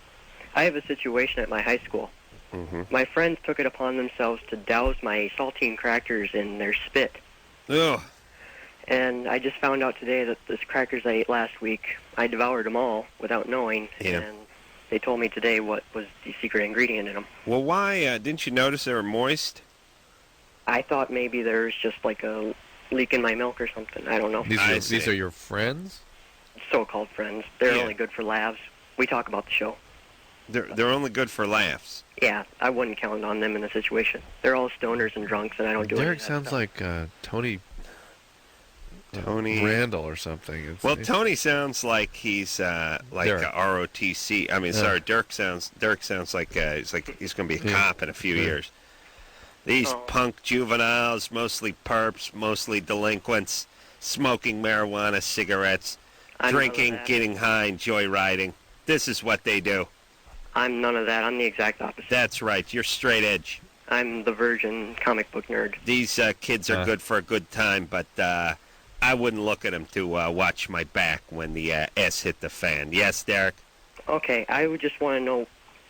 I have a situation at my high school. Mm-hmm. My friends took it upon themselves to douse my saltine crackers in their spit. Ugh. And I just found out today that those crackers I ate last week, I devoured them all without knowing. Yeah. And they told me today what was the secret ingredient in them. Well, why didn't you notice they were moist? I thought maybe there was just like a leak in my milk or something. I don't know. These are your friends? So-called friends. They're Yeah. only good for laughs. We talk about the show. They're only good for laughs. Yeah, I wouldn't count on them in the situation. They're all stoners and drunks, and I don't do any Derek of that sounds stuff. like Tony Tony Randall or something. Well, Tony sounds like he's like Derek. a ROTC. I mean, sorry, Dirk sounds like he's going to be a cop in a few years. These punk juveniles, mostly perps, mostly delinquents, smoking marijuana, cigarettes, I'm none of drinking, that. getting high, and joyriding. This is what they do. I'm none of that. I'm the exact opposite. That's right. You're straight edge. I'm the virgin comic book nerd. These kids are good for a good time, but I wouldn't look at them to watch my back when the S hit the fan. Yes, Derek? Okay, I would just want to know,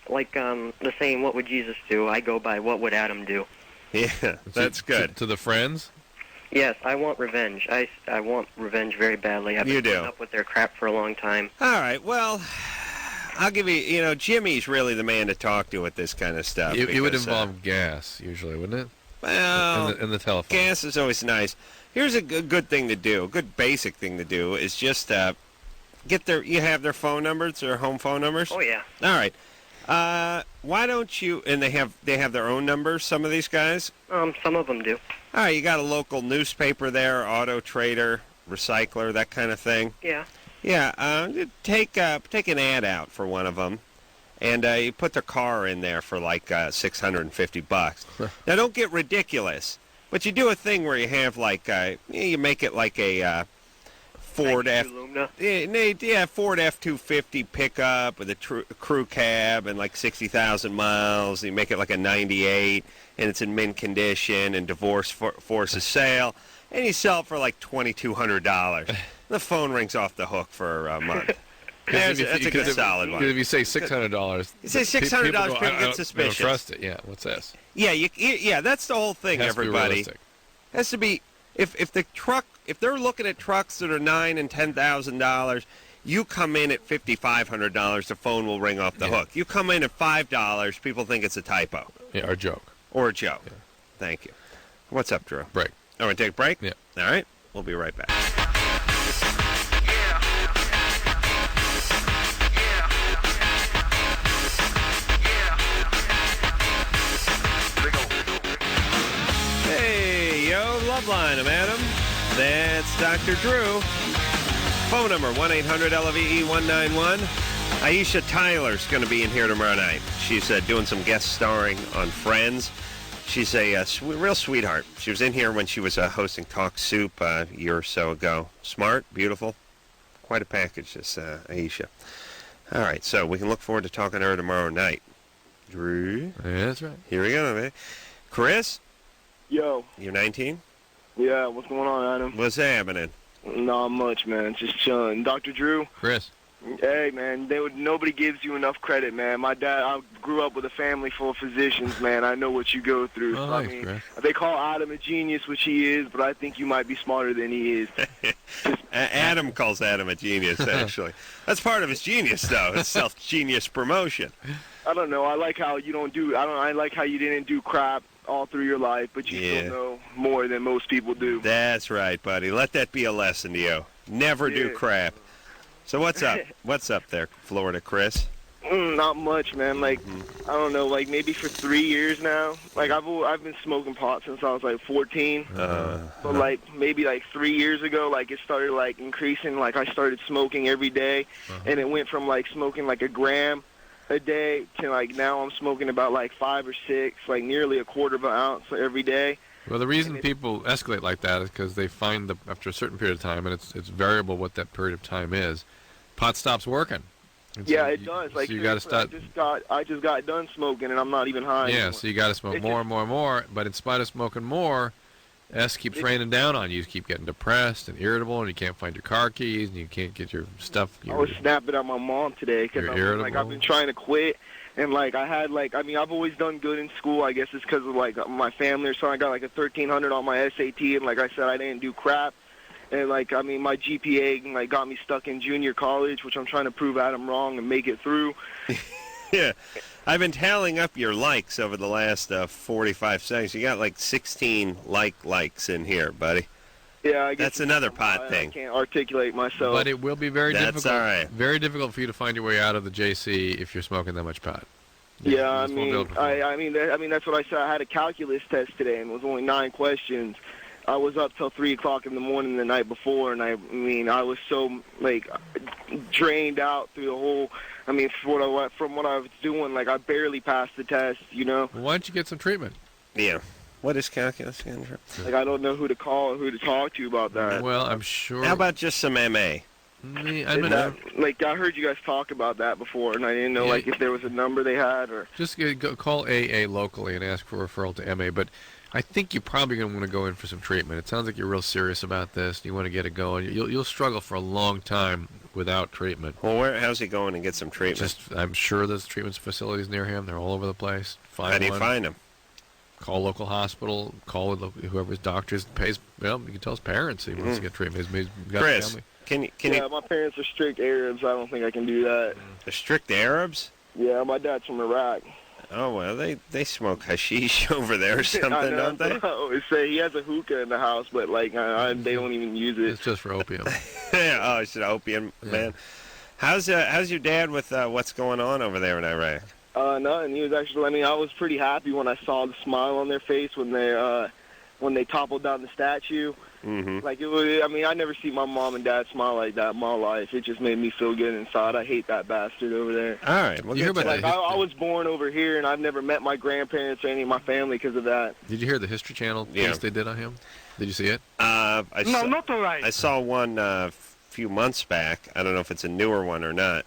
like the saying, what would Jesus do? I go by, what would Adam do? Yeah, that's good. To the friends? Yes, I want revenge. I want revenge very badly. I've You been putting do. up with their crap for a long time. All right, well, I'll give you, Jimmy's really the man to talk to with this kind of stuff. It would because, involve gas, usually, wouldn't it? Well, And the telephone. gas is always nice. Here's a good thing to do. A good basic thing to do is just you have their phone numbers, their home phone numbers? Oh, yeah. All right. Why don't you, and they have their own numbers, some of these guys? Some of them do. All right, you got a local newspaper there, auto trader, recycler, that kind of thing. Yeah. Yeah, take an ad out for one of them, and you put their car in there for like $650. Now, don't get ridiculous, but you do a thing where you have like you make it like a Ford Lumina. Ford F-250 pickup with a crew cab and like 60,000 miles. You make it like a 98, and it's in mint condition and divorce forces sale, and you sell it for like $2,200. The phone rings off the hook for a month. That's a good solid one. Because if you say $600, you say $600, people get suspicious. They don't trust it. Yeah, what's this? Yeah, yeah, that's the whole thing, It has to be everybody. realistic. has to be if they're looking at trucks that are $9,000 and $10,000. You come in at $5,500, the phone will ring off the hook. You come in at $5, people think it's a typo. Yeah, or a joke. Or a joke. Yeah. Thank you. What's up, Drew? Break. Oh, we take a break? Yeah. All right. We'll be right back. Hey, yo, Loveline. I'm Adam. That's Dr. Drew. Phone number, 1-800-LOVE-191. Aisha Tyler's going to be in here tomorrow night. She's doing some guest starring on Friends. She's a real sweetheart. She was in here when she was hosting Talk Soup a year or so ago. Smart, beautiful. Quite a package, this Aisha. All right, so we can look forward to talking to her tomorrow night. Drew? Yeah, that's right. Here we go, man. Chris? Yo. You're 19? Yeah, what's going on, Adam? What's happening? Not much, man. Just chilling. Dr. Drew? Chris? Hey, man, nobody gives you enough credit, man. My dad, I grew up with a family full of physicians, man. I know what you go through. Oh, So, thanks, I mean, Chris. they call Adam a genius, which he is, but I think you might be smarter than he is. Adam calls Adam a genius, actually. That's part of his genius, though. It's self-genius promotion. I don't know. I like how you don't do. I like how you didn't do crap all through your life, but you still know more than most people do. That's right, buddy. Let that be a lesson to you. Never do crap. So what's up? What's up there, Florida, Chris? Not much, man. Like, I don't know, like maybe for 3 years now. Like, I've been smoking pot since I was like 14. But like maybe like 3 years ago, like it started like increasing. Like I started smoking every day, and it went from like smoking like a gram a day to like now I'm smoking about like 5 or 6, like nearly a quarter of an ounce every day. Well, the reason people escalate like that is because they find after a certain period of time, and it's variable what that period of time is, pot stops working. And Yeah, so it does. Like so you got to start. I just got done smoking, and I'm not even high. Yeah, anymore. so you got to smoke more and more and more. But in spite of smoking more, S keeps raining down on you. You keep getting depressed and irritable, and you can't find your car keys, and you can't get your stuff. I was snapping at my mom today because I've been trying to quit, and like I've always done good in school. I guess it's because of like my family or something. I got like a 1300 on my SAT, and like I said, I didn't do crap. And like my GPA like got me stuck in junior college, which I'm trying to prove Adam wrong and make it through. Yeah. I've been tallying up your likes over the last 45 seconds. You got like 16 likes in here, buddy. Yeah, I guess that's another pot thing. I can't articulate myself. But it will be very difficult. That's all right. Very difficult for you to find your way out of the JC if you're smoking that much pot. Yeah, I mean, that's what I said. I had a calculus test today, and it was only 9 questions. I was up till 3 o'clock in the morning the night before, and I was so like drained out through the whole. I mean, from what I was doing, like I barely passed the test. You know. Well, why don't you get some treatment? Yeah. What is calculus again? Like I don't know who to call or who to talk to about that. Well, I'm sure. How about just some MA? Like I heard you guys talk about that before, and I didn't know like if there was a number they had or. Just call AA locally and ask for a referral to MA, but. I think you're probably going to want to go in for some treatment. It sounds like you're real serious about this. You want to get it going. You'll struggle for a long time without treatment. Well, how's he going and get some treatment? I'm sure there's treatment facilities near him. They're all over the place. How do you find them? Call local hospital. Call whoever's doctors pays. Well, you can tell his parents he wants to get treatment. He's got Chris, family. Can you? My parents are strict Arabs. I don't think I can do that. They're strict Arabs? Yeah, my dad's from Iraq. Oh, well, they smoke hashish over there or something, don't they? He has a hookah in the house, but like they don't even use it. It's just for opium. Yeah, it's an opium, man. How's your dad with what's going on over there in Iraq? Nothing. He was actually. I was pretty happy when I saw the smile on their face when they toppled down the statue. Mm-hmm. Like it was. I never see my mom and dad smile like that in my life. It just made me feel good inside. I hate that bastard over there. All right. Well, I was born over here, and I've never met my grandparents or any of my family because of that. Did you hear the History Channel piece they did on him? Did you see it? Not all right. I saw one a few months back. I don't know if it's a newer one or not.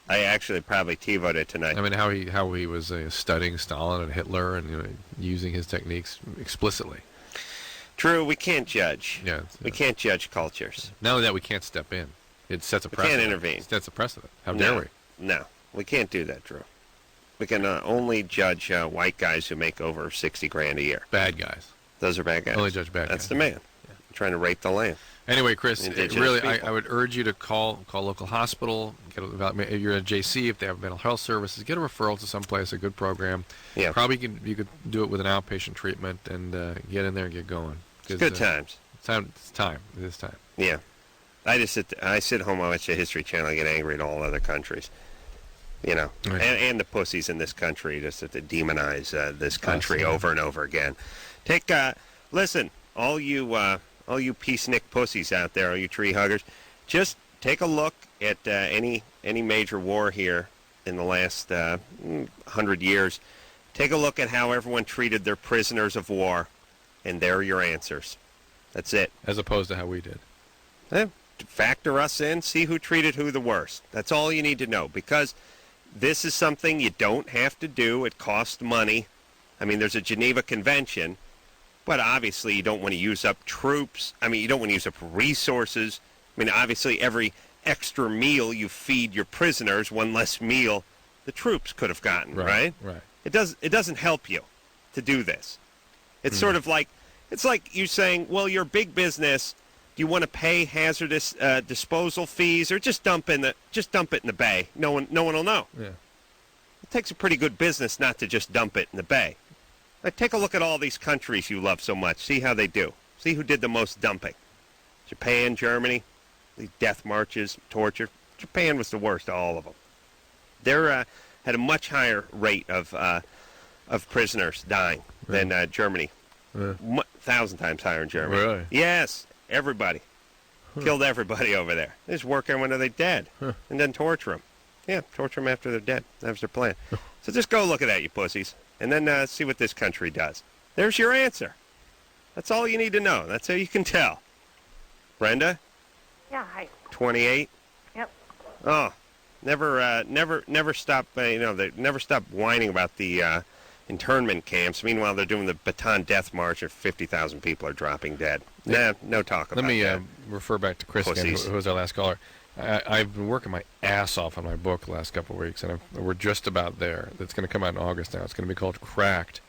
I actually probably TiVo'd it tonight. I mean, how he was studying Stalin and Hitler and using his techniques explicitly. True, we can't judge. Yeah, we can't judge cultures. Not only that, we can't step in. It sets a precedent. We can't intervene. It sets a precedent. How dare we? No, we can't do that, Drew. We can only judge white guys who make over $60,000 a year. Bad guys. Those are bad guys. Only judge bad That's guys. the man. Trying to rape the land. Anyway, Chris, Indigenous really, people. I would urge you to call local hospital. If you're at JC, if they have mental health services, get a referral to someplace, a good program. Yeah. Probably you could do it with an outpatient treatment and get in there and get going. It's good times. It's time. It is time. Yeah. I sit home, I watch the History Channel, I get angry at all other countries. You know, Right. and the pussies in this country, just that they demonize this country over and over again. Listen, all you peacenik pussies out there, all you tree huggers, just take a look at any major war here in the last 100 years. Take a look at how everyone treated their prisoners of war, and there are your answers. That's it. As opposed to how we did. Factor us in, see who treated who the worst. That's all you need to know, because this is something you don't have to do. It costs money. I mean, there's a Geneva Convention, but obviously you don't want to use up troops. I mean, you don't want to use up resources. I mean, obviously every extra meal you feed your prisoners, one less meal the troops could have gotten, right? Right. It doesn't help you to do this. It's sort of like, it's like you saying, well, you're a big business. Do you want to pay hazardous disposal fees, or just dump it in the bay? No one will know. Yeah. It takes a pretty good business not to just dump it in the bay. Like, take a look at all these countries you love so much. See how they do. See who did the most dumping. Japan, Germany, these death marches, torture. Japan was the worst of all of them. They had a much higher rate of prisoners dying than Germany. 1,000 times higher in Germany. Really? Yes, everybody. Killed everybody over there. They just work on when they're dead, and then torture them. Yeah, torture them after they're dead. That was their plan. So just go look at that, you pussies, and then see what this country does. There's your answer. That's all you need to know. That's how you can tell. Brenda? Yeah, hi. 28? Yep. Oh, never stop. They never stop whining about the internment camps. Meanwhile, they're doing the Bataan Death March, and 50,000 people are dropping dead. Yeah. Nah, no talk about Let me that. refer back to Chris again, Pussies. who was our last caller. I've been working my ass off on my book the last couple of weeks, and we're just about there. It's going to come out in August now. It's going to be called Cracked,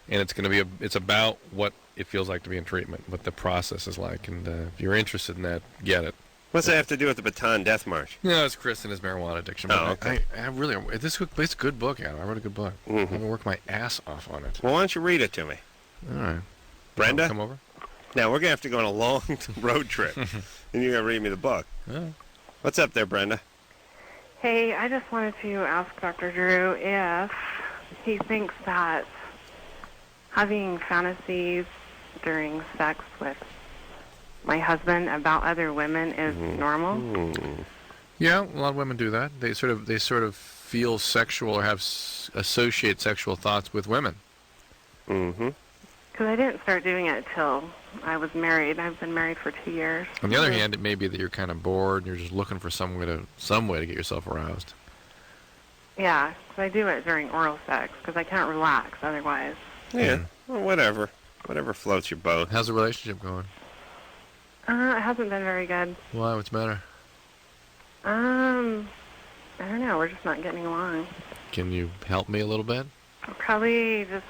and it's going to be it's about what it feels like to be in treatment, what the process is like, and if you're interested in that, get it. What's that have to do with the Bataan Death March? No, it's Chris and his marijuana addiction. Oh, okay. I really, it's a good book, Adam. I wrote a good book. I'm going to work my ass off on it. Well, why don't you read it to me? All right. Brenda? Come over? Now, we're going to have to go on a long road trip, and you're going to read me the book. Yeah. What's up there, Brenda? Hey, I just wanted to ask Dr. Drew if he thinks that having fantasies during sex with my husband about other women is normal. Yeah, a lot of women do that. They sort of feel sexual or have associate sexual thoughts with women. Mm-hmm. Because I didn't start doing it till I was married. I've been married for 2 years. On the other hand, it may be that you're kind of bored and you're just looking for some way to get yourself aroused. Yeah, because I do it during oral sex because I can't relax otherwise. Yeah, well, whatever floats your boat. How's the relationship going? It hasn't been very good. Why? What's the matter? I don't know. We're just not getting along. Can you help me a little bit? Probably just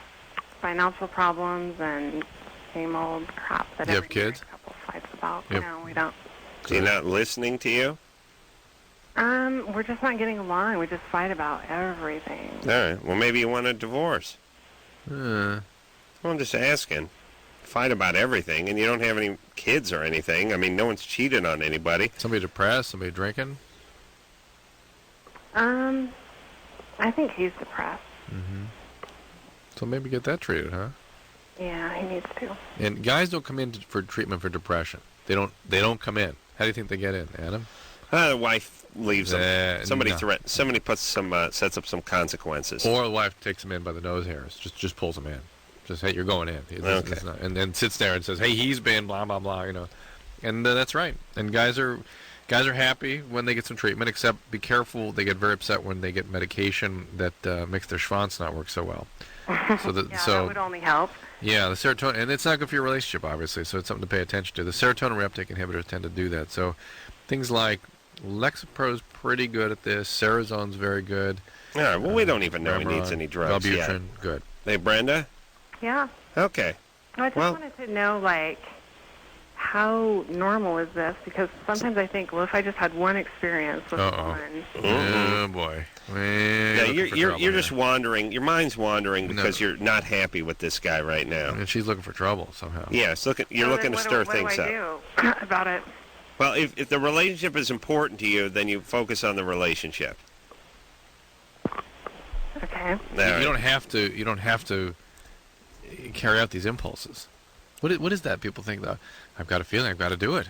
financial problems and same old crap that You have every married kids? couple fights about. Yep. No, we don't. Is he not listening to you? We're just not getting along. We just fight about everything. All right. Well, maybe you want a divorce. Uh, Well, I'm just asking. Fight about everything, and you don't have any kids or anything. I mean, no one's cheated on anybody. somebody depressed? Somebody drinking? I think he's depressed. So maybe get that treated, huh? Yeah, he needs to. And guys don't come in for treatment for depression. They don't come in. How do you think they get in, Adam? The wife leaves them. Somebody no. Somebody puts sets up some consequences. Or the wife takes him in by the nose hairs. Just pulls him in. Just, hey, you're going in. Okay. And then sits there and says, hey, he's been blah blah blah. And that's right. And guys are happy when they get some treatment. Except be careful. They get very upset when they get medication that makes their schwanz not work so well. So That would only help. Yeah, the serotonin, and it's not good for your relationship, obviously. So it's something to pay attention to. The serotonin reuptake inhibitors tend to do that. So things like Lexapro's pretty good at this. Serazone's very good. All right. Well, we don't even know he needs any drugs yet. Wellbutrin, good. Hey, Brenda? Yeah. Okay. I just wanted to know, like, how normal is this? Because sometimes I think, well, if I just had one experience with a woman. Oh, boy. Yeah, you're just wandering. Your mind's wandering because you're not happy with this guy right now. And she's looking for trouble somehow. Yeah, you're looking to stir things up. What do I do about it? Well, if the relationship is important to you, then you focus on the relationship. Okay. You don't have to. You don't have to carry out these impulses. What is that? People think that I've got a feeling, I've got to do it.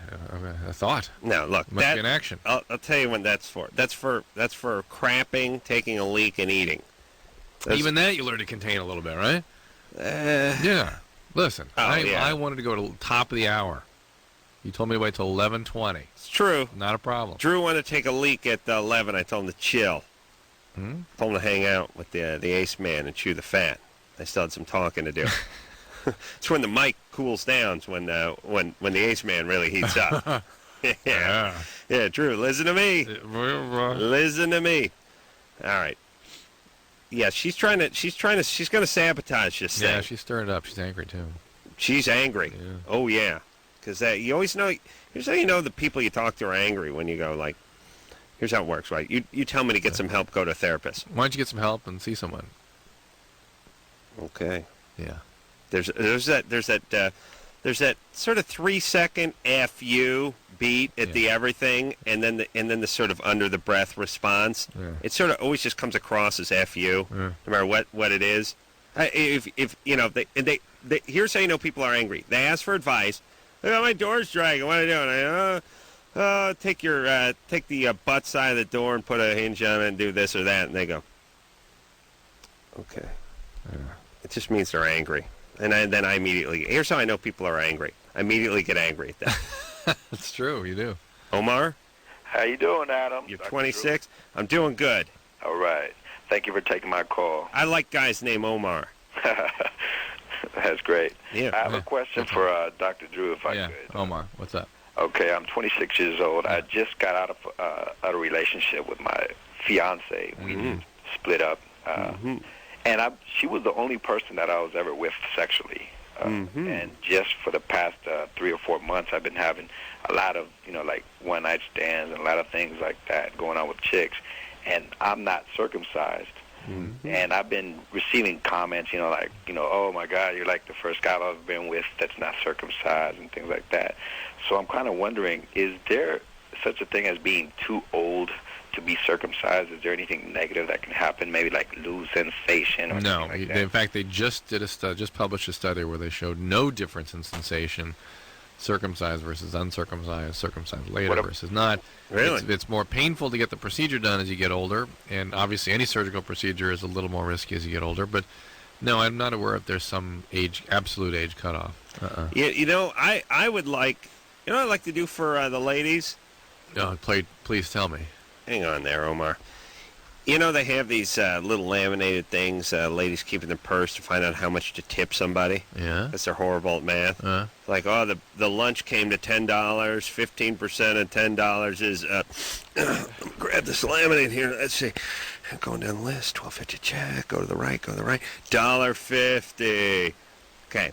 A thought. No, look, must be an action. I'll tell you when that's for. That's for crapping, taking a leak, and eating. Even that you learn to contain a little bit, right? Yeah. Listen, I wanted to go to the top of the hour. You told me to wait till 11:20. It's true. Not a problem. Drew wanted to take a leak at 11. I told him to chill. Told him to hang out with the ace man and chew the fat. I still had some talking to do. It's when the mic cools down, when the ace man really heats up. Yeah, Drew, listen to me. Listen to me. All right. Yeah, she's going to sabotage this thing. Yeah, she's stirring it up. She's angry too. She's angry. Yeah. Oh yeah, because you always know. Here's how you know the people you talk to are angry when you go like. Here's how it works, right? You tell me to get some help, go to a therapist. Why don't you get some help and see someone? Okay. Yeah. There's that sort of 3-second FU beat at the everything, and then the sort of under the breath response. Yeah. It sort of always just comes across as FU, no matter what it is. If you know, here's how you know people are angry. They ask for advice. Oh, my door's dragging. What are you doing? Take the butt side of the door and put a hinge on it and do this or that, and they go, okay. Yeah. It just means they're angry. And then I immediately, here's how I know people are angry. I immediately get angry at them. That's true, you do. Omar? How you doing, Adam? You're 26? I'm doing good. All right. Thank you for taking my call. I like guys named Omar. That's great. Yeah. I have a question for Dr. Drew, if I could. Omar, what's up? Okay, I'm 26 years old. I just got out of a relationship with my fiance. We split up. And she was the only person that I was ever with sexually. And just for the past 3 or 4 months, I've been having a lot of, like one-night stands and a lot of things like that going on with chicks. And I'm not circumcised. And I've been receiving comments, oh, my God, you're like the first guy I've ever been with that's not circumcised and things like that. So I'm kind of wondering, is there such a thing as being too old to be circumcised? Is there anything negative that can happen? Maybe like lose sensation or no. Like that? In fact, they just published a study where they showed no difference in sensation, circumcised versus uncircumcised, circumcised later versus not. Really? It's more painful to get the procedure done as you get older, and obviously any surgical procedure is a little more risky as you get older. But no, I'm not aware if there's some absolute age cutoff. Yeah, I would like, what I'd like to do for the ladies. No, please tell me. Hang on there, Omar. They have these little laminated things ladies keep in their purse to find out how much to tip somebody. Yeah. Because they're horrible at math. Like, the lunch came to $10, 15% of $10 is, grab this laminate here. Let's see. Going down the list, $12.50 check, go to the right, $1.50. Okay.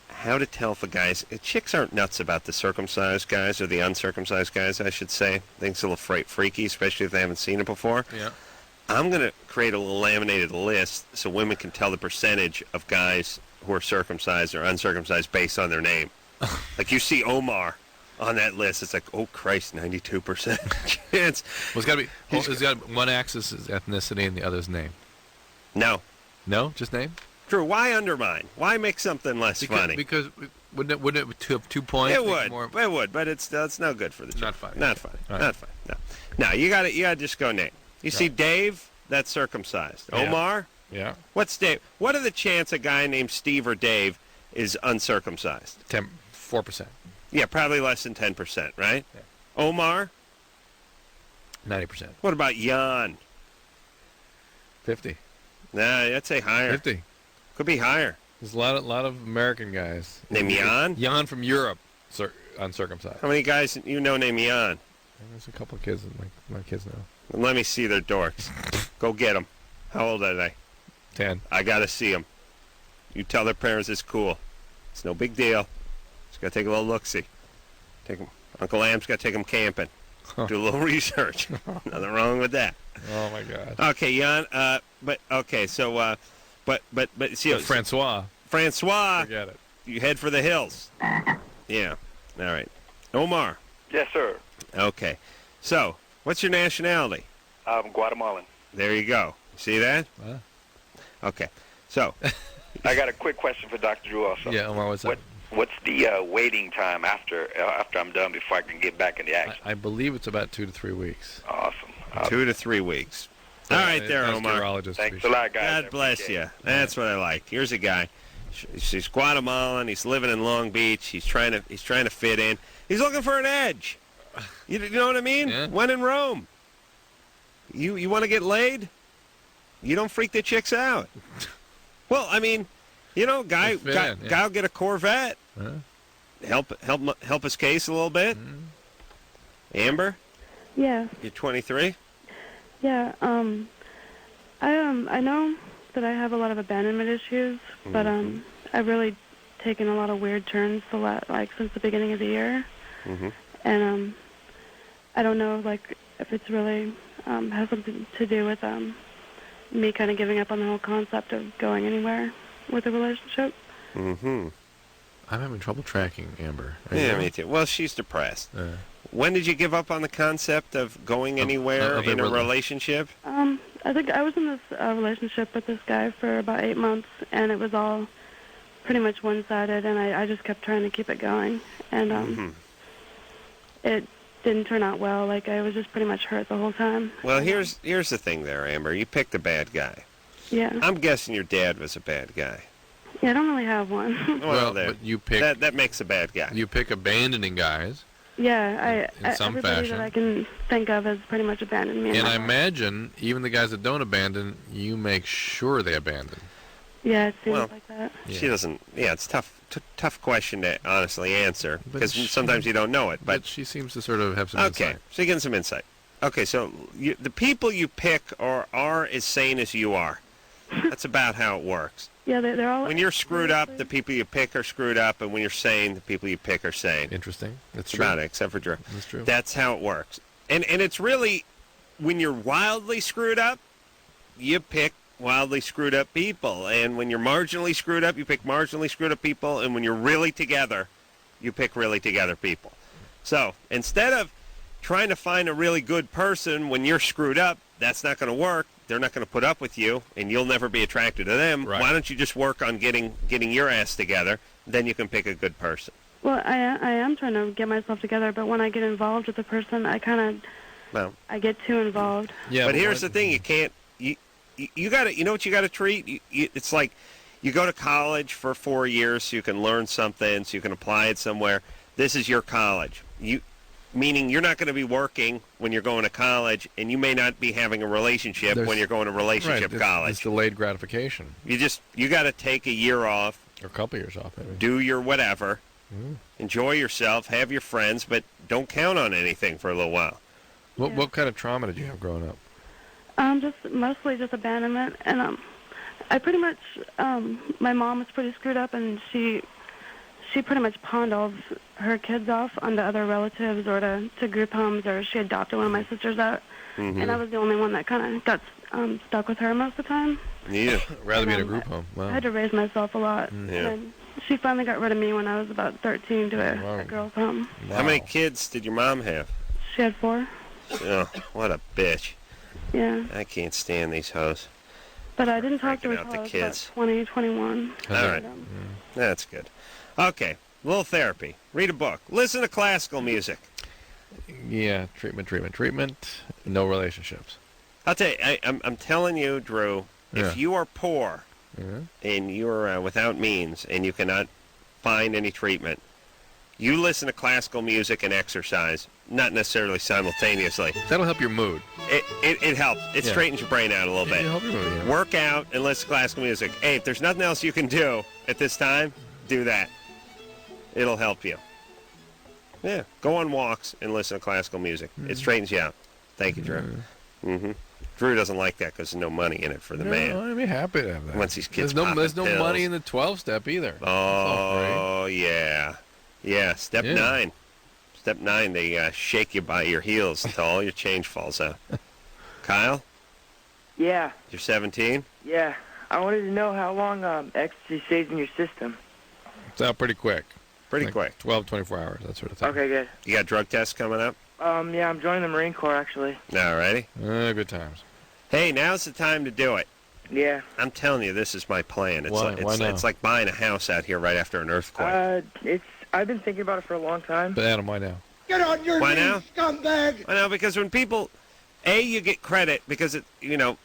How to tell if a guy's... Chicks aren't nuts about the circumcised guys, or the uncircumcised guys, I should say. I think it's a little freaky, especially if they haven't seen it before. Yeah. I'm going to create a little laminated list so women can tell the percentage of guys who are circumcised or uncircumcised based on their name. Like, you see Omar on that list, it's like, oh, Christ, 92% chance. Well, it's got one axis is ethnicity and the other's name. No. No? Just name? Drew, why undermine? Why make something less funny? Because wouldn't it have 2 points? It would, but it's no good for the chick. Not funny. Not funny. Right. Not funny. No, you got to just go name. You see Dave, that's circumcised. Yeah. Omar? Yeah. What's Dave? What are the chance a guy named Steve or Dave is uncircumcised? 4%. Yeah, probably less than 10%, right? Yeah. Omar? 90%. What about Jan? 50. Nah, I'd say higher. 50. Could be higher. There's a lot of American guys. Named Jan? Jan from Europe, uncircumcised. How many guys you know named Jan? There's a couple of kids that my kids know. Let me see their dorks. Go get them. How old are they? 10. I got to see them. You tell their parents it's cool. It's no big deal. Just got to take a little look-see. Uncle Am's got to take them camping. Do a little research. Nothing wrong with that. Oh, my God. Okay, Jan. See, Francois. Forget it. You head for the hills. Yeah. All right. Omar. Yes, sir. Okay. So, what's your nationality? I'm Guatemalan. There you go. See that? Okay. So. I got a quick question for Dr. Drew also. Yeah, Omar, what's up? What's the waiting time after I'm done before I can get back into action? I believe it's about 2 to 3 weeks. Awesome. 2 to 3 weeks. All right, there, Omar. Thanks a lot, guys. God bless you. That's what I like. Here's a guy. He's Guatemalan. He's living in Long Beach. He's trying to fit in. He's looking for an edge. You know what I mean? Yeah. When in Rome. You want to get laid? You don't freak the chicks out. Well, I mean, guy will get a Corvette. Help his case a little bit. Amber? Yeah. You're 23? Yeah, I know that I have a lot of abandonment issues, but I've really taken a lot of weird turns since the beginning of the year. And I don't know if it's really has something to do with me kind of giving up on the whole concept of going anywhere with a relationship. I'm having trouble tracking Amber. Yeah, me too. Well, she's depressed. When did you give up on the concept of going anywhere in a relationship? I think I was in this relationship with this guy for about 8 months, and it was all pretty much one-sided, and I just kept trying to keep it going. And it didn't turn out well. I was just pretty much hurt the whole time. Well, here's the thing there, Amber. You picked a bad guy. Yeah. I'm guessing your dad was a bad guy. Yeah, I don't really have one. Well, but you pick... That makes a bad guy. You pick abandoning guys. Yeah, in some everybody fashion. that I can think of has pretty much abandoned me. And I imagine even the guys that don't abandon, you make sure they abandon. Yeah, it seems like that. She doesn't. Yeah, it's tough question to honestly answer because sometimes you don't know it. But she seems to sort of have some insight. Okay, so you're getting some insight. Okay, so the people you pick are as sane as you are. That's about how it works. Yeah, they're all... When you're screwed up, the people you pick are screwed up, and when you're sane, the people you pick are sane. Interesting. That's true. About it, except for Drew. That's true. That's how it works. And it's really, when you're wildly screwed up, you pick wildly screwed up people. And when you're marginally screwed up, you pick marginally screwed up people. And when you're really together, you pick really together people. So instead of trying to find a really good person when you're screwed up, that's not going to work. They're not going to put up with you, and you'll never be attracted to them. Right. Why don't you just work on getting your ass together? Then you can pick a good person. Well, I am trying to get myself together, but when I get involved with a person, I I get too involved. Yeah, but here's the thing: you can't. You got to. You know what you got to treat? It's like you go to college for 4 years so you can learn something, so you can apply it somewhere. This is your college. Meaning you're not going to be working when you're going to college, and you may not be having a relationship when you're going to relationship college. It's delayed gratification. You got to take a year off. Or a couple years off, maybe. Do your whatever. Enjoy yourself. Have your friends, but don't count on anything for a little while. What kind of trauma did you have growing up? Mostly just abandonment, and I pretty much my mom was pretty screwed up, and she pretty much pawned all of her kids off onto other relatives or to group homes, or she adopted one of my sisters out. And I was the only one that kind of got stuck with her most of the time. Yeah. Rather be in a group home. Wow. I had to raise myself a lot. Yeah. And she finally got rid of me when I was about 13 to a girl's home. Wow. How many kids did your mom have? She had 4. Oh, what a bitch. Yeah. I can't stand these hoes. But I didn't talk to her Freaking out until I was the kids. about 20, 21. All right. That's good. Okay. A little therapy. Read a book. Listen to classical music. Yeah. Treatment. No relationships. I'll tell you, I'm telling you, Drew, if you are poor and you're without means and you cannot find any treatment, you listen to classical music and exercise, not necessarily simultaneously. That'll help your mood. It helps. It straightens your brain out a little bit. It'll help your mood, yeah. Work out and listen to classical music. Hey, if there's nothing else you can do at this time, do that. It'll help you. Yeah. Go on walks and listen to classical music. It straightens you out. Thank you, Drew. Drew doesn't like that because there's no money in it for the man. I'd be happy to have that. Once these kids There's no pills. money in the 12-step either. Oh, yeah. Yeah, step 9. Step 9, they shake you by your heels until all your change falls out. Kyle? Yeah. You're 17? Yeah. I wanted to know how long ecstasy stays in your system. It's out pretty quick. Pretty quick. 12, 24 hours, that sort of thing. Okay, good. You got drug tests coming up? Yeah, I'm joining the Marine Corps, actually. All righty. Good times. Hey, now's the time to do it. Yeah. I'm telling you, this is my plan. It's Why now? It's like buying a house out here right after an earthquake. I've been thinking about it for a long time. But Adam, why now? Get on your Why knees, now? scumbag! Why now? Because when people, you get credit because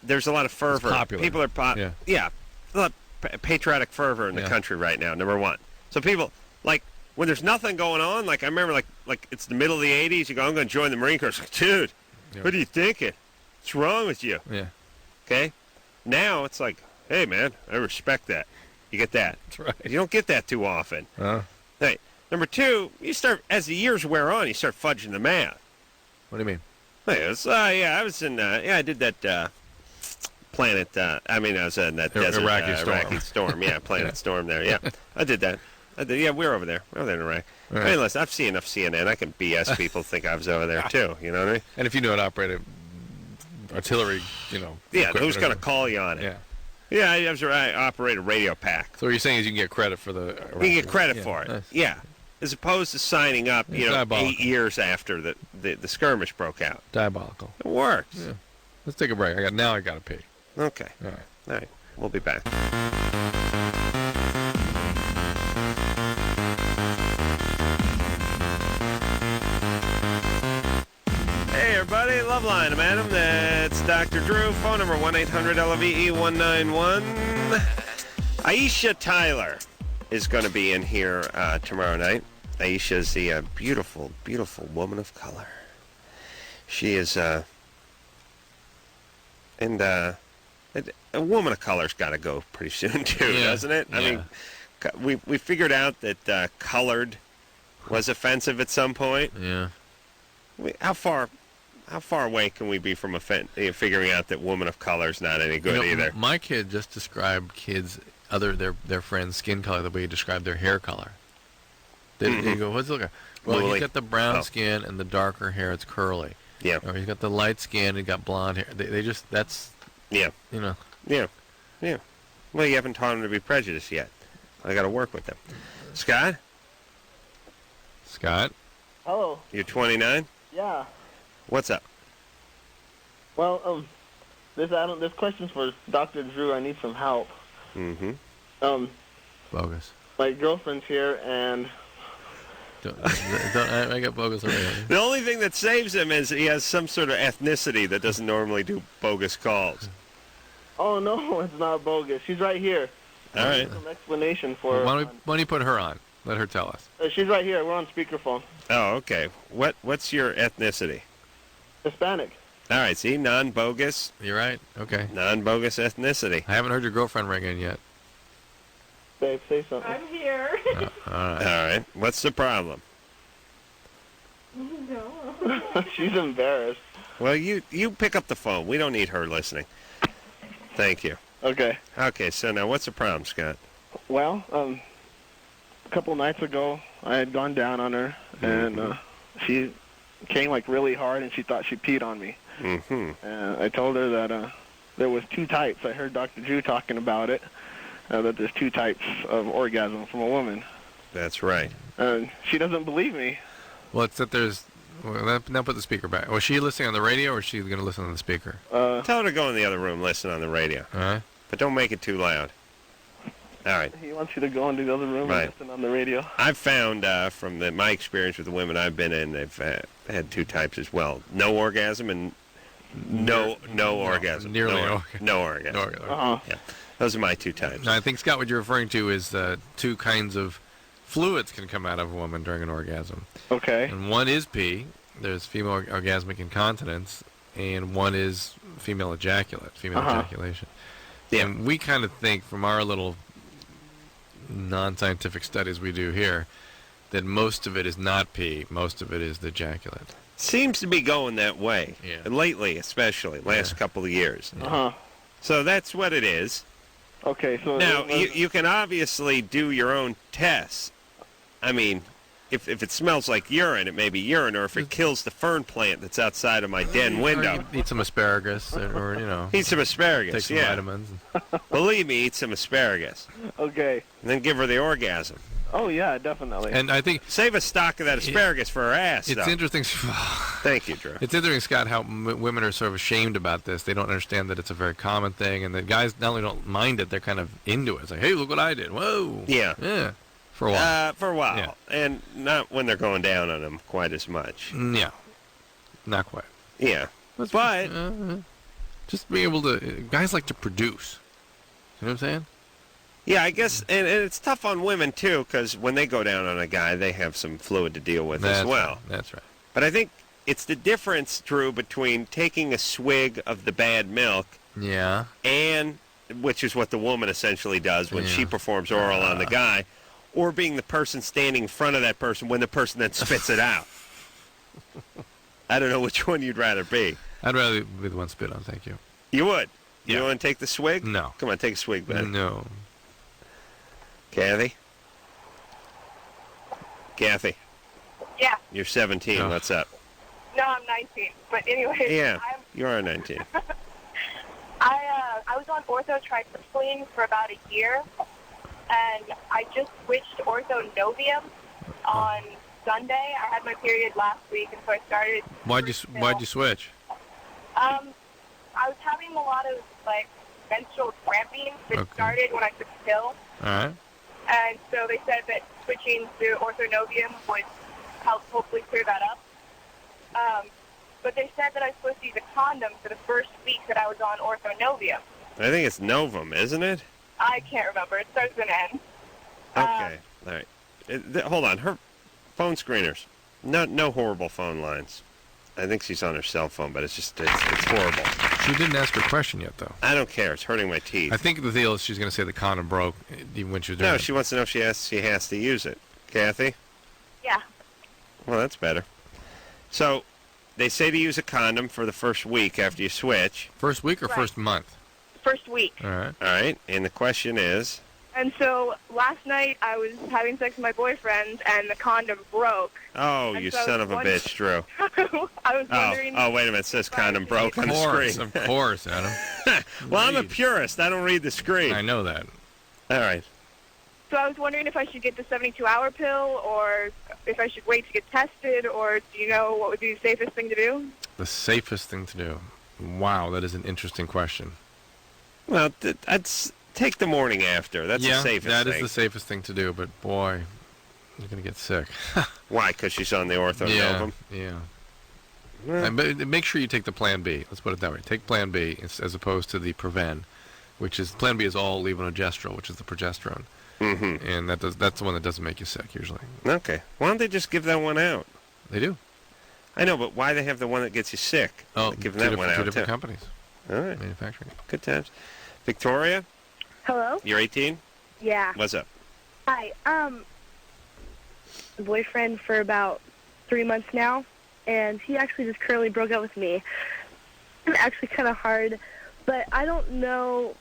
there's a lot of fervor. It's popular. People are a lot of patriotic fervor in the country right now. Number one. So people when there's nothing going on. Like I remember, like it's the middle of the '80s. You go, I'm going to join the Marine Corps. It's like, dude, what are you thinking? What's wrong with you? Yeah. Okay. Now it's like, hey man, I respect that. You get that. That's right. You don't get that too often. Hey. Number two, you start as the years wear on, you start fudging the math. What do you mean? Hey, I was in. I did that Planet. I was in that desert Iraqi storm. Yeah, Planet Storm there. Yeah, I did that. Yeah, we're over there. We're over there in Iraq. Right. I mean, listen, I've seen enough CNN. I can BS people think I was over there too. You know what I mean? And if you know how to operate artillery, Yeah, who's going to call you on it? Yeah. Yeah, I operate a radio pack. So what you're saying is you can get credit for the. You can get credit for it. Nice. Yeah. As opposed to signing up, diabolical. 8 years after the skirmish broke out. Diabolical. It works. Yeah. Let's take a break. I got to pee. Okay. All right. All right. We'll be back. Hey, everybody. Loveline. I'm Adam. That's Dr. Drew. Phone number 1-800-LOVE-191. Aisha Tyler is going to be in here tomorrow night. Aisha is the beautiful, beautiful woman of color. She is, a woman of color's got to go pretty soon too, doesn't it? Yeah. I mean, we figured out that colored was offensive at some point. Yeah. How far away can we be from figuring out that woman of color's not any good either? My kid just described their friends' skin color the way he described their hair colher. They go, what's it look like? Well, he's got the brown skin and the darker hair. It's curly. Yeah. Or he's got the light skin and got blonde hair. They just, that's... Yeah. Yeah. Yeah. Well, you haven't taught them to be prejudiced yet. I got to work with them. Scott? Hello. You're 29? Yeah. What's up? Well, this question's for Dr. Drew. I need some help. Mm-hmm. Bogus. My girlfriend's here, and I got bogus already. The only thing that saves him is he has some sort of ethnicity that doesn't normally do bogus calls. Oh no, it's not bogus. She's right here. All right. Some explanation for. Why don't you put her on? Let her tell us. She's right here. We're on speakerphone. Oh, okay. What's your ethnicity? Hispanic. All right. See, non-bogus. You're right. Okay. Non-bogus ethnicity. I haven't heard your girlfriend ring in yet. Babe, say something. I'm here. All right. All right. What's the problem? No. She's embarrassed. Well, you pick up the phone. We don't need her listening. Thank you. Okay. Okay. So now, what's the problem, Scott? Well, a couple nights ago, I had gone down on her, and she came really hard, and she thought she peed on me. Mm-hmm. And I told her that there was two types. I heard Dr. Drew talking about it, that there's two types of orgasm from a woman. That's right. And she doesn't believe me. Well, it's that there's... Well, now put the speaker back. Was she listening on the radio, or is she going to listen on the speaker? Tell her to go in the other room, listen on the radio. All right. But don't make it too loud. All right. He wants you to go into the other room and listen on the radio. I've found from my experience with the women I've been in, they've had two types as well: no orgasm and no orgasm. Nearly no orgasm. Uh-huh. Yeah, those are my two types. Now, I think, Scott, what you're referring to is two kinds of fluids can come out of a woman during an orgasm. Okay. And one is pee. There's female orgasmic incontinence, and one is female ejaculate, ejaculation. Yeah. And we kind of think from our little non-scientific studies we do here that most of it is not pee, most of it is the ejaculate. Seems to be going that way. Yeah. Lately, especially, last couple of years. Uh-huh. So that's what it is. Okay, so... Now, you can obviously do your own tests. I mean, if it smells like urine, it may be urine, or if it kills the fern plant that's outside of my den window. Or eat some asparagus, or, you know... Eat some asparagus, take some vitamins. Believe me, eat some asparagus. Okay. And then give her the orgasm. Oh, yeah, definitely. And I think... Save a stock of that asparagus for her ass, It's though. interesting... Thank you, Drew. It's interesting, Scott, how women are sort of ashamed about this. They don't understand that it's a very common thing, and the guys not only don't mind it, they're kind of into it. It's like, hey, look what I did. Whoa. Yeah. Yeah. For a while. For a while. Yeah. And not when they're going down on them quite as much. Yeah. Not quite. Yeah. But... just being able to... Guys like to produce. You know what I'm saying? Yeah, I guess, and it's tough on women, too, because when they go down on a guy, they have some fluid to deal with as well. Right. That's right. But I think it's the difference, Drew, between taking a swig of the bad milk Yeah. and, which is what the woman essentially does when she performs oral on the guy, or being the person standing in front of that person when the person then spits it out. I don't know which one you'd rather be. I'd rather be the one spit on, thank you. You would? Yeah. You want to take the swig? No. Come on, take a swig, Ben. No. Kathy? Kathy, Yeah. you're 17. What's up? No, I'm 19. But anyway. Yeah, you are 19. I was on orthotriclosan for about a year, and I just switched to orthonovium on Sunday. I had my period last week, and so I started. Why'd you switch? I was having a lot of like menstrual cramping that started when I took the pill. All right. And so they said that switching to orthonovium would help hopefully clear that up. But they said that I was supposed to use a condom for the first week that I was on orthonovium. I think it's Novum, isn't it? I can't remember. It starts with an N. Okay, all right. Hold on. Her phone screeners. No horrible phone lines. I think she's on her cell phone, but it's horrible. She didn't ask her question yet, though. I don't care. It's hurting my teeth. I think the deal is she's going to say the condom broke even when she was doing No, it. she wants to know if she has to use it. Kathy? Yeah. Well, that's better. So, they say to use a condom for the first week after you switch. First week or first month? First week. All right. All right. And the question is? And so last night I was having sex with my boyfriend, and the condom broke. Oh, And you so I son was of a bitch, Drew. I was wondering. Oh, wait a minute. It says condom broke on the screen. Of course, Adam. Well, I'm a purist. I don't read the screen. I know that. All right. So I was wondering if I should get the 72-hour pill, or if I should wait to get tested, or do you know what would be the safest thing to do? The safest thing to do. Wow, that is an interesting question. Well, I'd take the morning after. That's the safest that thing. is the safest thing to do, but boy, you're going to get sick. Why? Because she's on the orthonovum? Yeah. But make sure you take the Plan B. Let's put it that way. Take Plan B as opposed to the Preven, which is Plan B is all levonorgestrel, which is the progesterone, and that's the one that doesn't make you sick usually. Okay. Why don't they just give that one out? They do. I know, but why they have the one that gets you sick? Oh, They're giving that one out two different too. companies. All right. Manufacturing. Good times. Victoria, Hello? you're 18? Yeah. What's up? Hi. Boyfriend for about 3 months now, and he actually just currently broke up with me. It's actually kind of hard, but I don't know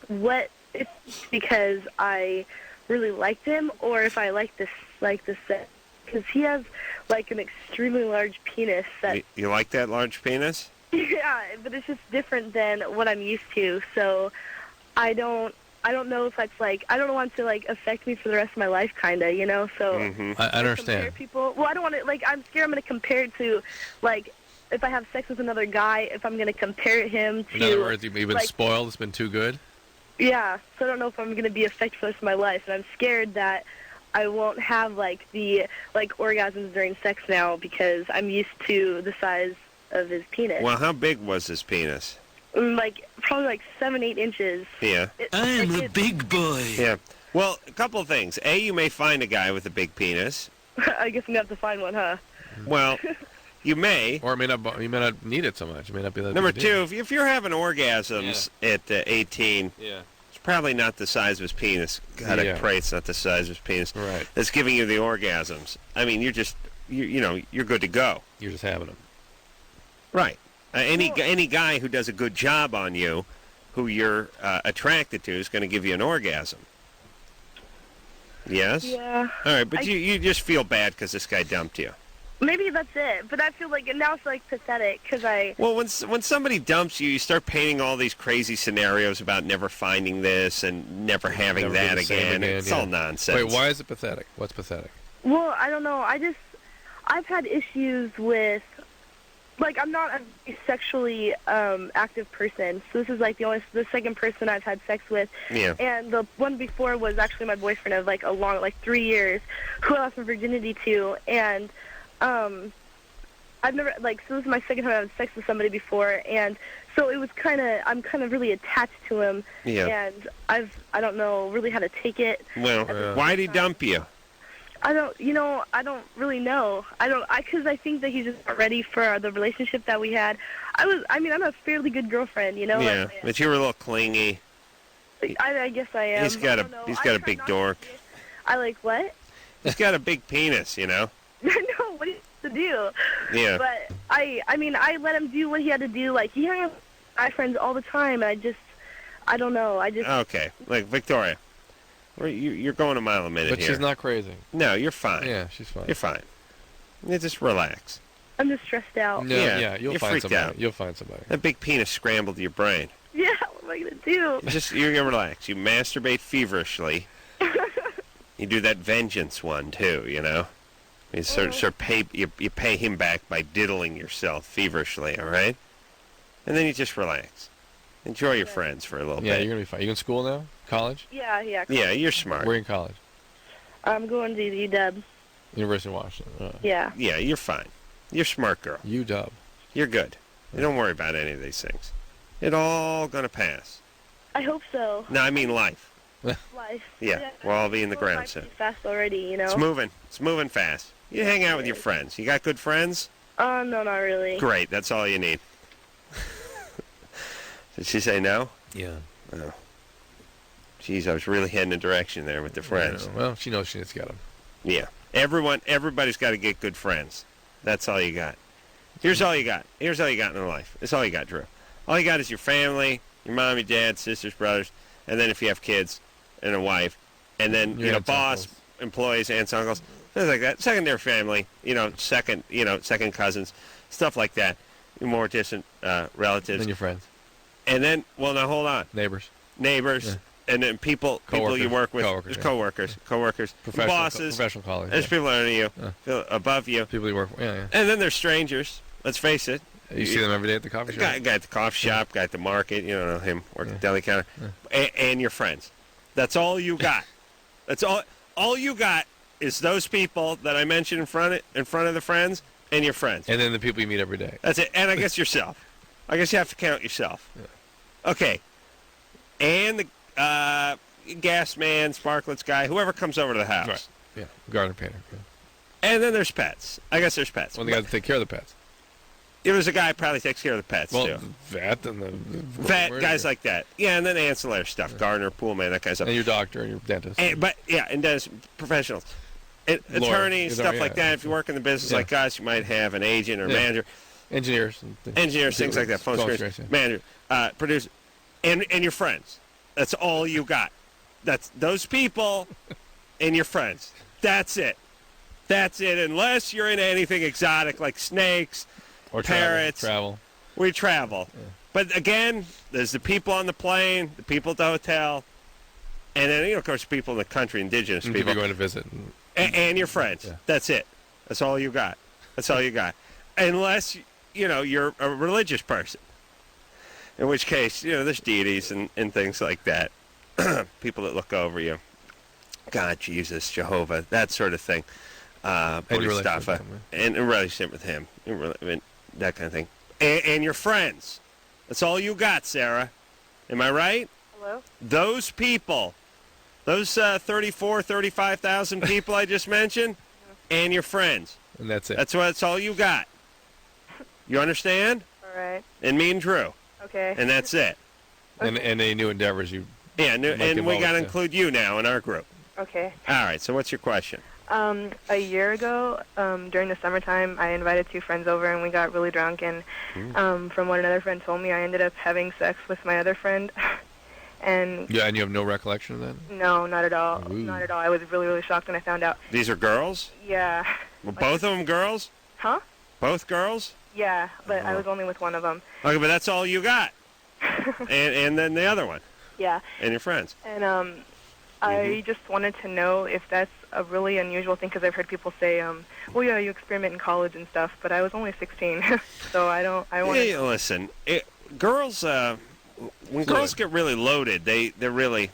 what it's because I really liked him or if I like this because he has like an extremely large penis that You like that large penis? yeah, but it's just different than what I'm used to. So I don't know if that's like I don't want to like affect me for the rest of my life, kind of, you know. So I understand. compare people. Well, I don't want to like. I'm scared I'm going to compare it to like if I have sex with another guy. If I'm going to compare him to. In other words, you've been like, spoiled. It's been too good. Yeah, so I don't know if I'm going to be affected for the rest of my life, and I'm scared that I won't have like the orgasms during sex now because I'm used to the size of his penis. Well, how big was his penis? Like probably like 7-8 inches. Yeah. I'm a big boy. Yeah. Well, a couple of things. A, you may find a guy with a big penis. I guess I'm gonna have to find one, huh? Well, you may. Or you may not need it so much. It may not be that. Number big a deal. two, if you're having orgasms at 18, it's probably not the size of his penis. God, I pray it's not the size of his penis. Right. That's giving you the orgasms. I mean, you're just you're good to go. You're just having them. Right. Any guy who does a good job on you, who you're attracted to, is going to give you an orgasm. Yes? Yeah. All right, but you just feel bad because this guy dumped you. Maybe that's it, but I feel like now it's like pathetic because I. Well, when somebody dumps you, you start painting all these crazy scenarios about never finding this and never having Never that being the same again. It's all nonsense. Wait, why is it pathetic? What's pathetic? Well, I don't know. I've had issues with, like, I'm not a sexually active person, so this is like the second person I've had sex with. Yeah. And the one before was actually my boyfriend of like a long, like 3 years, who I lost my virginity to, and I've never, like, so this is my second time I've had sex with somebody before, and so it was I'm kind of really attached to him. Yeah. And I don't know really how to take it. Well, why'd he dump you? I don't really know. Because I think that he's just not ready for the relationship that we had. I'm a fairly good girlfriend, Yeah, like, but you were a little clingy. I guess I am. He's got a big dork. I like what? He's got a big penis, I know what he has to do. Yeah. But I let him do what he had to do. Like, he hung out with my friends all the time, and I don't know. Okay, like Victoria, you're going a mile a minute But here. she's not crazy. No, you're fine. Yeah, she's fine. You're fine. You just relax. I'm just stressed out. No, yeah, you'll you're find freaked somebody. out. You'll find somebody. That big penis scrambled your brain. Yeah, what am I gonna do? You're gonna relax. You masturbate feverishly. You do that vengeance one too, You you pay him back by diddling yourself feverishly, all right? And then you just relax. Enjoy your friends for a little Yeah, bit. you're gonna be fine. You in school now? College? Yeah. Yeah, you're smart. We're in college. I'm going to the UW. University of Washington. Yeah. Yeah, you're fine. You're a smart girl. UW. You're good. You don't worry about any of these things. It's all gonna pass. I hope so. No, I mean life. Life. Yeah, we'll all be in the ground soon. Fast already, It's moving. It's moving fast. You hang out with your friends. You got good friends? No, not really. Great. That's all you need. Did she say no? Yeah. Oh. Jeez, I was really heading a direction there with the friends. Yeah, well, she knows she's got them. Yeah. Everybody's got to get good friends. That's all you got. Here's all you got. Here's all you got in life. That's all you got, Drew. All you got is your family, your mom, your dad, sisters, brothers, and then if you have kids and a wife, and then boss, employees, aunts, uncles, things like that. Secondary family, second cousins, stuff like that. Your more distant relatives. And your friends. And then, well, now hold on. Neighbors. Yeah. And then people you work with. There's coworkers, bosses, professional colleagues. There's people under you, above you. People you work with. Yeah. And then there's strangers. Let's face it. You see them every day at the coffee shop? Guy at the coffee shop, guy at the market, him working the deli counter, and your friends. That's all you got. That's all you got is those people that I mentioned in front of the friends and your friends. And then the people you meet every day. That's it. And I guess yourself. I guess you have to count yourself. Yeah. Okay. And the gas man, sparklets guy, whoever comes over to the house. Right. Yeah. Garden painter. Yeah. And then there's pets. I guess there's pets. Well, they got to take care of the pets. There's a guy who probably takes care of the pets, too. Vet and vet, guys like that. Yeah, and then ancillary stuff. Gardener, pool man, that kind of stuff. And your doctor and your dentist. And dentist, professionals. And attorneys, stuff like that. If you work in the business like us, you might have an agent or manager. Engineers. Things like that. Phone screens, manager, producer. And your friends. That's all you got. That's those people and your friends. That's it. That's it, unless you're into anything exotic like snakes, or parrots. Travel. We travel. Yeah. But again, there's the people on the plane, the people at the hotel, and then, of course, people in the country, indigenous people. People going to visit. And your friends. Yeah. That's it. That's all you got. That's all you got. Unless, you're a religious person. In which case, there's deities and things like that. People that look over you. God, Jesus, Jehovah, that sort of thing. Bodhisattva. And a relationship with him. That kind of thing. And your friends. That's all you got, Sarah. Am I right? Hello? Those people, those 35,000 people I just mentioned, and your friends. And that's it. That's all you got. You understand? All right. And me and Drew. Okay. And that's it. Okay. And any new endeavors you... Yeah, and we got to include you now in our group. Okay. All right, so what's your question? A year ago, during the summertime, I invited 2 friends over and we got really drunk. And from what another friend told me, I ended up having sex with my other friend. And Yeah, and you have no recollection of that? no, not at all. Ooh. Not at all. I was really, really shocked when I found out. These are girls? Yeah. Well, both of them girls? Huh? Both girls? Yeah, but I was only with one of them. Okay, but that's all you got. and then the other one. Yeah. And your friends. And I just wanted to know if that's a really unusual thing, because I've heard people say, well, yeah, you experiment in college and stuff, but I was only 16, so I want Hey, listen, girls, when girls get really loaded, they're really...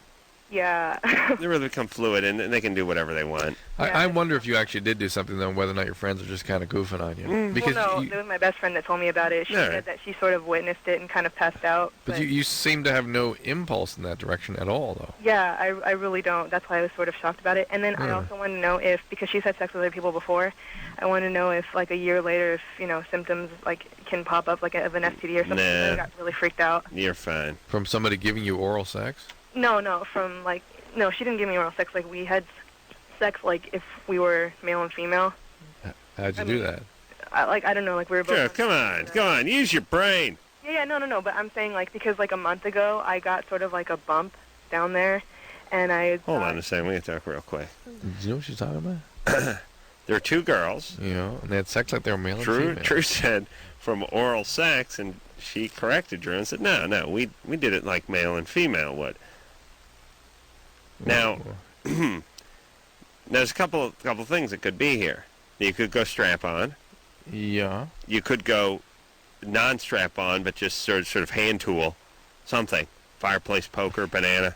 Yeah. They really become fluid, and they can do whatever they want. I wonder if you actually did do something, though, whether or not your friends are just kind of goofing on you. Because well, no, it was my best friend that told me about it. She said that she sort of witnessed it and kind of passed out. But you seem to have no impulse in that direction at all, though. Yeah, I really don't. That's why I was sort of shocked about it. And then I also want to know if, because she's had sex with other people before, I want to know if, like, a year later, if, symptoms, like, can pop up, like, of an STD or something. Nah. I got really freaked out. You're fine. From somebody giving you oral sex? No, no, she didn't give me oral sex. Like, we had sex, like, if we were male and female. How'd you do that? I don't know, like, we were both... Sure, come on, use your brain. Yeah, no, but I'm saying, like, because, like, a month ago, I got sort of, like, a bump down there, and I... Hold on a second, we can talk real quick. Do you know what she's talking about? There are 2 girls. You know, and they had sex like they were male and female. Drew said from oral sex, and she corrected Drew and said, no, we did it like male and female would. Now, there's a couple things that could be here. You could go strap-on. Yeah. You could go non-strap-on, but just sort of hand tool, something. Fireplace poker, banana,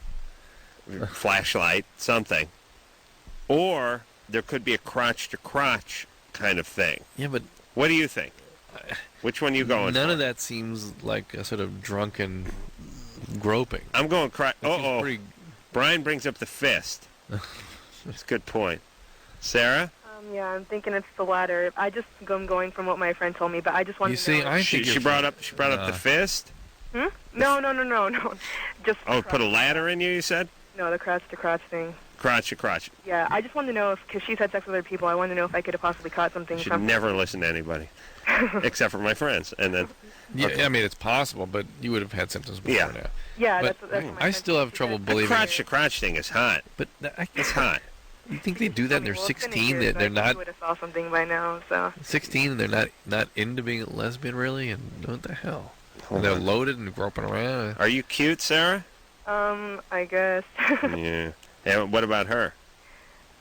flashlight, something. Or there could be a crotch-to-crotch kind of thing. Yeah, but... What do you think? Which one are you going None for? of that seems like a sort of drunken groping. I'm going crotch... Uh-oh. Pretty... Brian brings up the fist. That's a good point. Sarah? Yeah, I'm thinking it's the latter. I'm going from what my friend told me, but I just want to know. I think she brought up the fist? Hmm? No. Just put a ladder in you said? No, the crotch-to-crotch thing. Crotch-to-crotch. Yeah, I just wanted to know if, because she's had sex with other people, I wanted to know if I could have possibly caught something. You should never listen to anybody, except for my friends. And then, yeah, I mean, it's possible, but you would have had symptoms before now. Yeah, but that's what I still have trouble believing. The crotch-to-crotch thing is hot. But it's hot. You think they do that? And they're 16. They're not. I would have saw something by now. So 16, and they're not into being a lesbian, really. And what the hell? And they're loaded and groping around. Are you cute, Sarah? I guess. Yeah. And what about her?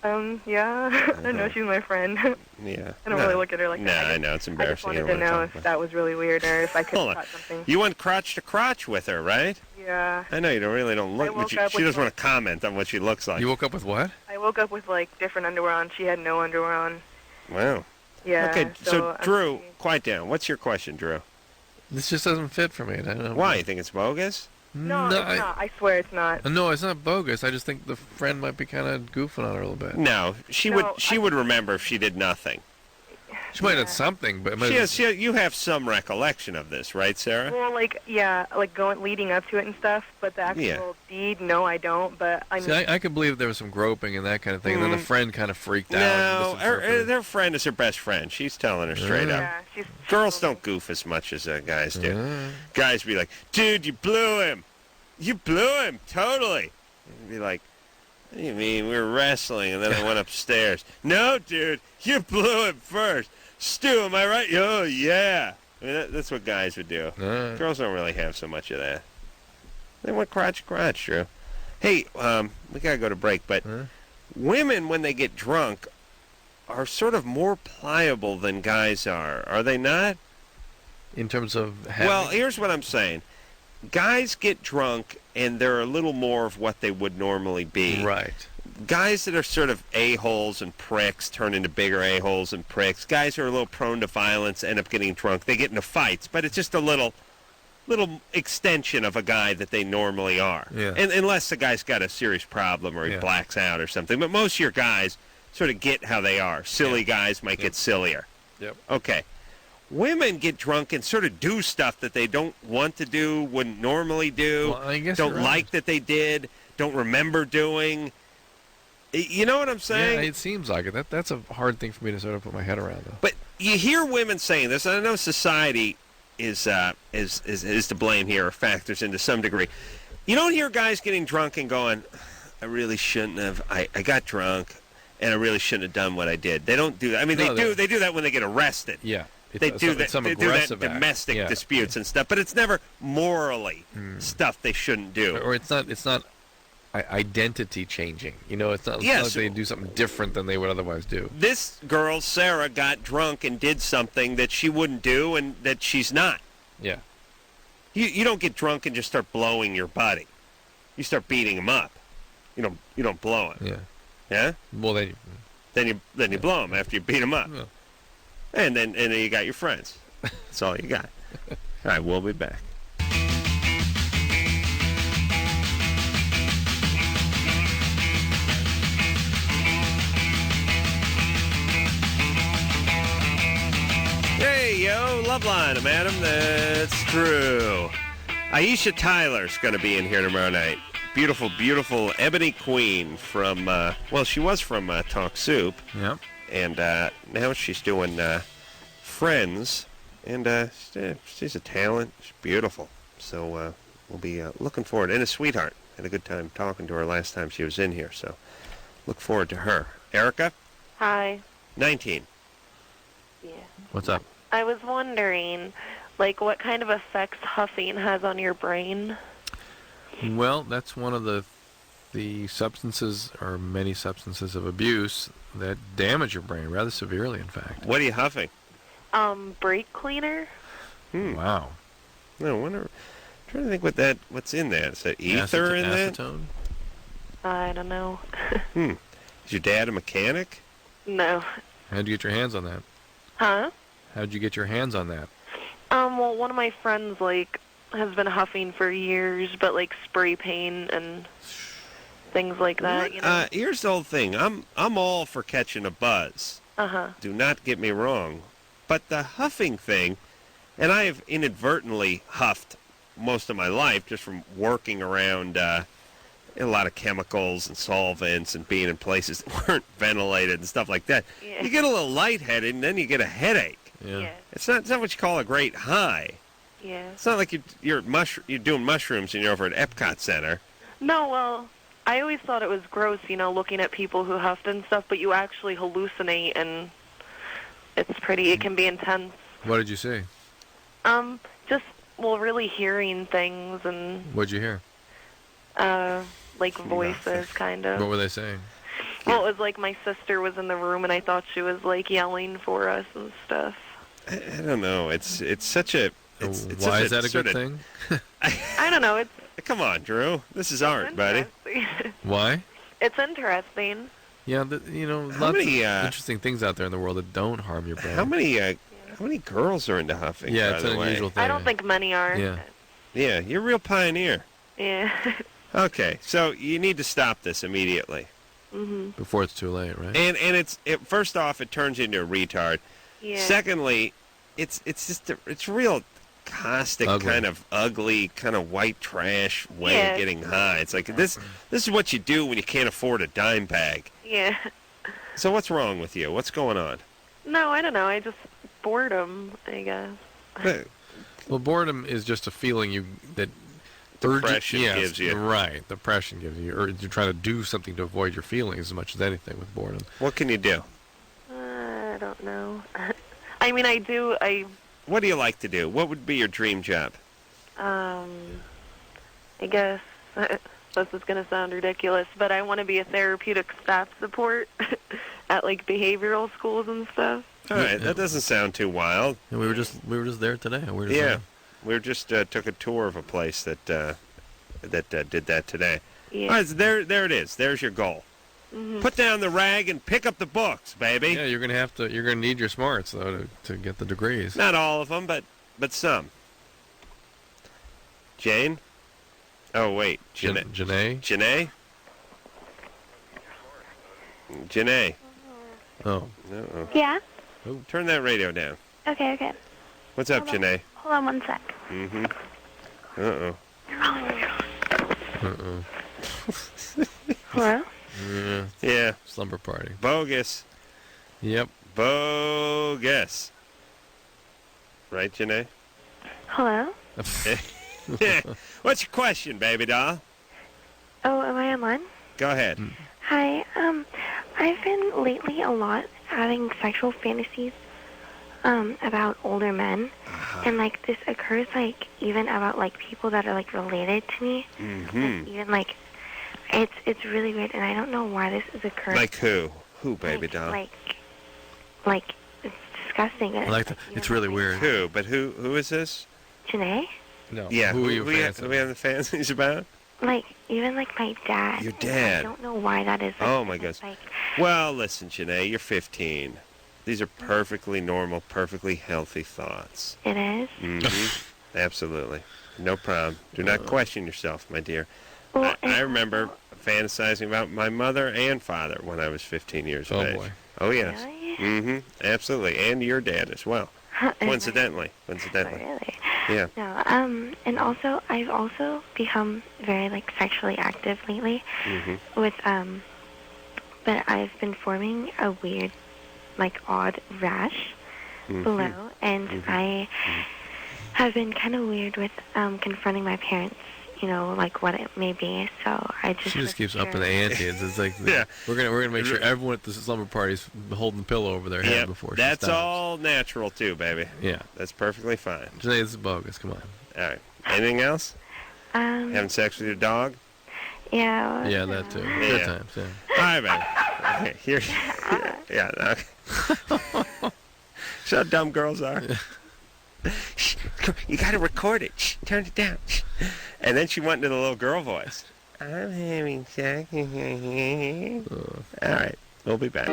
Yeah. I don't know. She's my friend. Yeah. I don't really look at her like that. I know. It's embarrassing. I just wanted to know if that was really weird or if I could have caught something. You went crotch to crotch with her, right? Yeah. I know you don't look. But she doesn't want to comment on what she looks like. You woke up with what? I woke up with like different underwear on. She had no underwear on. Wow. Yeah. Okay. So Drew, quiet down. What's your question, Drew? This just doesn't fit for me. I don't know. Why? You think it's bogus? No, it's not. I swear it's not. No, it's not bogus. I just think the friend might be kind of goofing on her a little bit. No, she would remember if she did nothing. She might have something, but you have some recollection of this, right, Sarah? Well, leading up to it and stuff, but the actual deed, no, I don't. But I mean, I could believe there was some groping and that kind of thing, and then the friend kind of freaked out. No, their friend is her best friend. She's telling her straight up. Girls don't goof as much as guys do. Guys be like, dude, you blew him. You blew him, totally. And be like, what do you mean? We were wrestling, and then I went upstairs. No, dude, you blew him first. Stu, am I right? Oh, yeah. I mean, that's what guys would do. Girls don't really have so much of that. They want crotch, Drew. Hey, we got to go to break, but women, when they get drunk, are sort of more pliable than guys are they not? In terms of having... Well, here's what I'm saying. Guys get drunk, and they're a little more of what they would normally be. Right. Guys that are sort of a-holes and pricks turn into bigger a-holes and pricks. Guys who are a little prone to violence end up getting drunk. They get into fights, but it's just a little extension of a guy that they normally are. Yeah. And unless the guy's got a serious problem or he blacks out or something. But most of your guys sort of get how they are. Silly guys might get sillier. Yep. Okay. Women get drunk and sort of do stuff that they don't want to do, wouldn't normally do, well, I guess don't you're right. like that they did, don't remember doing. You know what I'm saying? Yeah, it seems like it. That's a hard thing for me to sort of put my head around, though. But you hear women saying this. I know society is to blame here, or factors in to some degree. You don't hear guys getting drunk and going, I really shouldn't have. I got drunk, and I really shouldn't have done what I did. They don't do that. I mean, they do that when they get arrested. Yeah. They do that in domestic disputes and stuff, but it's never morally stuff they shouldn't do. Or it's not identity changing. You know, it's not like they do something different than they would otherwise do. This girl, Sarah, got drunk and did something that she wouldn't do and that she's not. Yeah. You don't get drunk and just start blowing your buddy. You start beating him up. You don't blow him. Yeah. Yeah? Well, then you blow him after you beat him up. Yeah. And then you got your friends. That's all you got. All right, we'll be back. Hey, yo, Loveline, Madam. That's true. Aisha Tyler's going to be in here tomorrow night. Beautiful, beautiful Ebony Queen from, she was from Talk Soup. Yep. And now she's doing Friends. And she's a talent. She's beautiful. So we'll be looking forward. And a sweetheart. Had a good time talking to her last time she was in here. So look forward to her. Erica? Hi. 19. Yeah. What's up? I was wondering, what kind of effects huffing has on your brain? Well, that's one of the substances, or many substances of abuse, that damage your brain rather severely, in fact. What are you huffing? Brake cleaner. Wow. No, I'm trying to think what's in that. Is that ether in that? Acetone? I don't know. Is your dad a mechanic? No. How'd you get your hands on that? Huh? How'd you get your hands on that? Well, one of my friends, has been huffing for years, but, spray paint and things like that, you know? Here's the whole thing. I'm all for catching a buzz. Uh-huh. Do not get me wrong. But the huffing thing, and I have inadvertently huffed most of my life just from working around a lot of chemicals and solvents and being in places that weren't ventilated and stuff like that. Yeah. You get a little lightheaded and then you get a headache. Yeah. It's not what you call a great high. Yeah. It's not like you're doing mushrooms and you're over at Epcot Center. No, well, I always thought it was gross, looking at people who huffed and stuff, but you actually hallucinate, and it can be intense. What did you see? Really hearing things and... What'd you hear? Voices, kind of. What were they saying? Well, it was my sister was in the room, and I thought she was, yelling for us and stuff. I don't know. It's such a... Why is that a good thing? I don't know. Come on, Drew. This is art, buddy. Why? It's interesting. Yeah, lots of interesting things out there in the world that don't harm your brain. How many girls are into huffing? Yeah, it's an unusual thing. I don't think many are. Yeah. Yeah, you're a real pioneer. Yeah. Okay, so you need to stop this immediately. Mm-hmm. Before it's too late, right? And first off, it turns you into a retard. Yeah. Secondly, it's real caustic, kind of ugly, kind of white trash way of getting high. It's like this is what you do when you can't afford a dime bag. Yeah. So what's wrong with you? What's going on? No, I don't know. I just boredom, I guess. Well, boredom is just a feeling that depression gives you. Right, depression gives you, or you're trying to do something to avoid your feelings as much as anything with boredom. What can you do? I don't know. I mean, I do. What do you like to do? What would be your dream job? I guess this is going to sound ridiculous, but I want to be a therapeutic staff support at behavioral schools and stuff. All right, that doesn't sound too wild. Yeah, we were just there today. We just took a tour of a place that did that today. Yeah. All right, so there it is. There's your goal. Mm-hmm. Put down the rag and pick up the books, baby. Yeah, you're gonna need your smarts though to get the degrees. Not all of them, but some. Jane? Oh wait, Janae? Janae? Janae. Oh. Uh-oh. Yeah? Oh, turn that radio down. Okay. What's up, Janae? Hold on 1 sec. Mm-hmm. Uh-oh. Hello? Yeah. Slumber party. Bogus. Yep. Bogus. Right, Janae? Hello? What's your question, baby doll? Oh, am I on line? Go ahead. Hi. I've been lately a lot having sexual fantasies about older men. And, like, this occurs, like, even about, like, people that are, like, related to me. Like, even, like, it's really weird, and I don't know why this is occurring. Like who? Who, baby doll? Like, it's disgusting. I like that. It's really weird. Who? But who is this? Janae? No. Yeah. Who are you we have the fantasies about? Like, even, like, my dad. Your dad? I don't know why that is. Like, Oh, my gosh. Like, Well, listen, Janae, you're 15. These are perfectly normal, perfectly healthy thoughts. it is? Mm-hmm. Absolutely. No problem. Do not question yourself, my dear. Well, I remember fantasizing about my mother and father when I was 15 years of age. Boy. Oh, yes. Really? Mm-hmm. Absolutely. And your dad as well. Coincidentally. Really? Yeah. No, and also, I've also become very, like, sexually active lately with, but I've been forming a weird, like, odd rash below, and I have been kind of weird with confronting my parents, you know, like, what it may be, so I just... She just keeps upping the ante. It's like, we're gonna make sure everyone at the slumber party's holding the pillow over their head before she That's stops. all natural, too, baby. Yeah. That's perfectly fine. Janae, this is bogus. Come on. All right. Anything else? Having sex with your dog? Yeah. Yeah, that too. Good times, yeah. All right, baby. Okay, here. Yeah, okay. So dumb girls are. Shh, you got to record it. Shh, turn it down. Shh. And then she went into the little girl voice. I'm having sex. All right, we'll be back.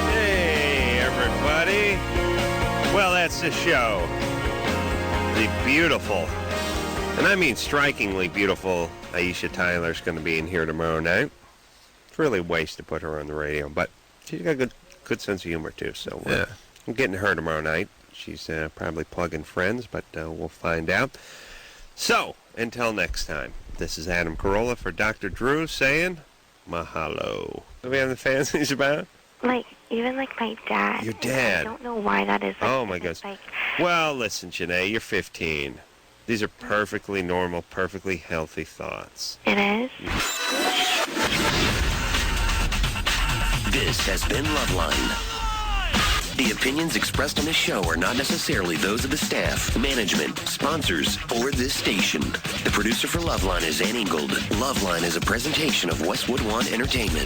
Hey, everybody. Well, that's the show. The beautiful, and I mean strikingly beautiful, Aisha Tyler's going to be in here tomorrow night. It's really a waste to put her on the radio, but she's got a good sense of humor, too. So I'm getting her tomorrow night. She's probably plugging friends, but we'll find out. So, until next time, this is Adam Carolla for Dr. Drew saying mahalo. What do we have the fantasies about? Like, even, like, my dad. Your dad? I don't know why that is. Like, Oh, my gosh. Like, Well, listen, Janae, you're 15. These are perfectly normal, perfectly healthy thoughts. it is? This has been Loveline. The opinions expressed on this show are not necessarily those of the staff, management, sponsors, or this station. The producer for Loveline is Ann Ingold. Loveline is a presentation of Westwood One Entertainment.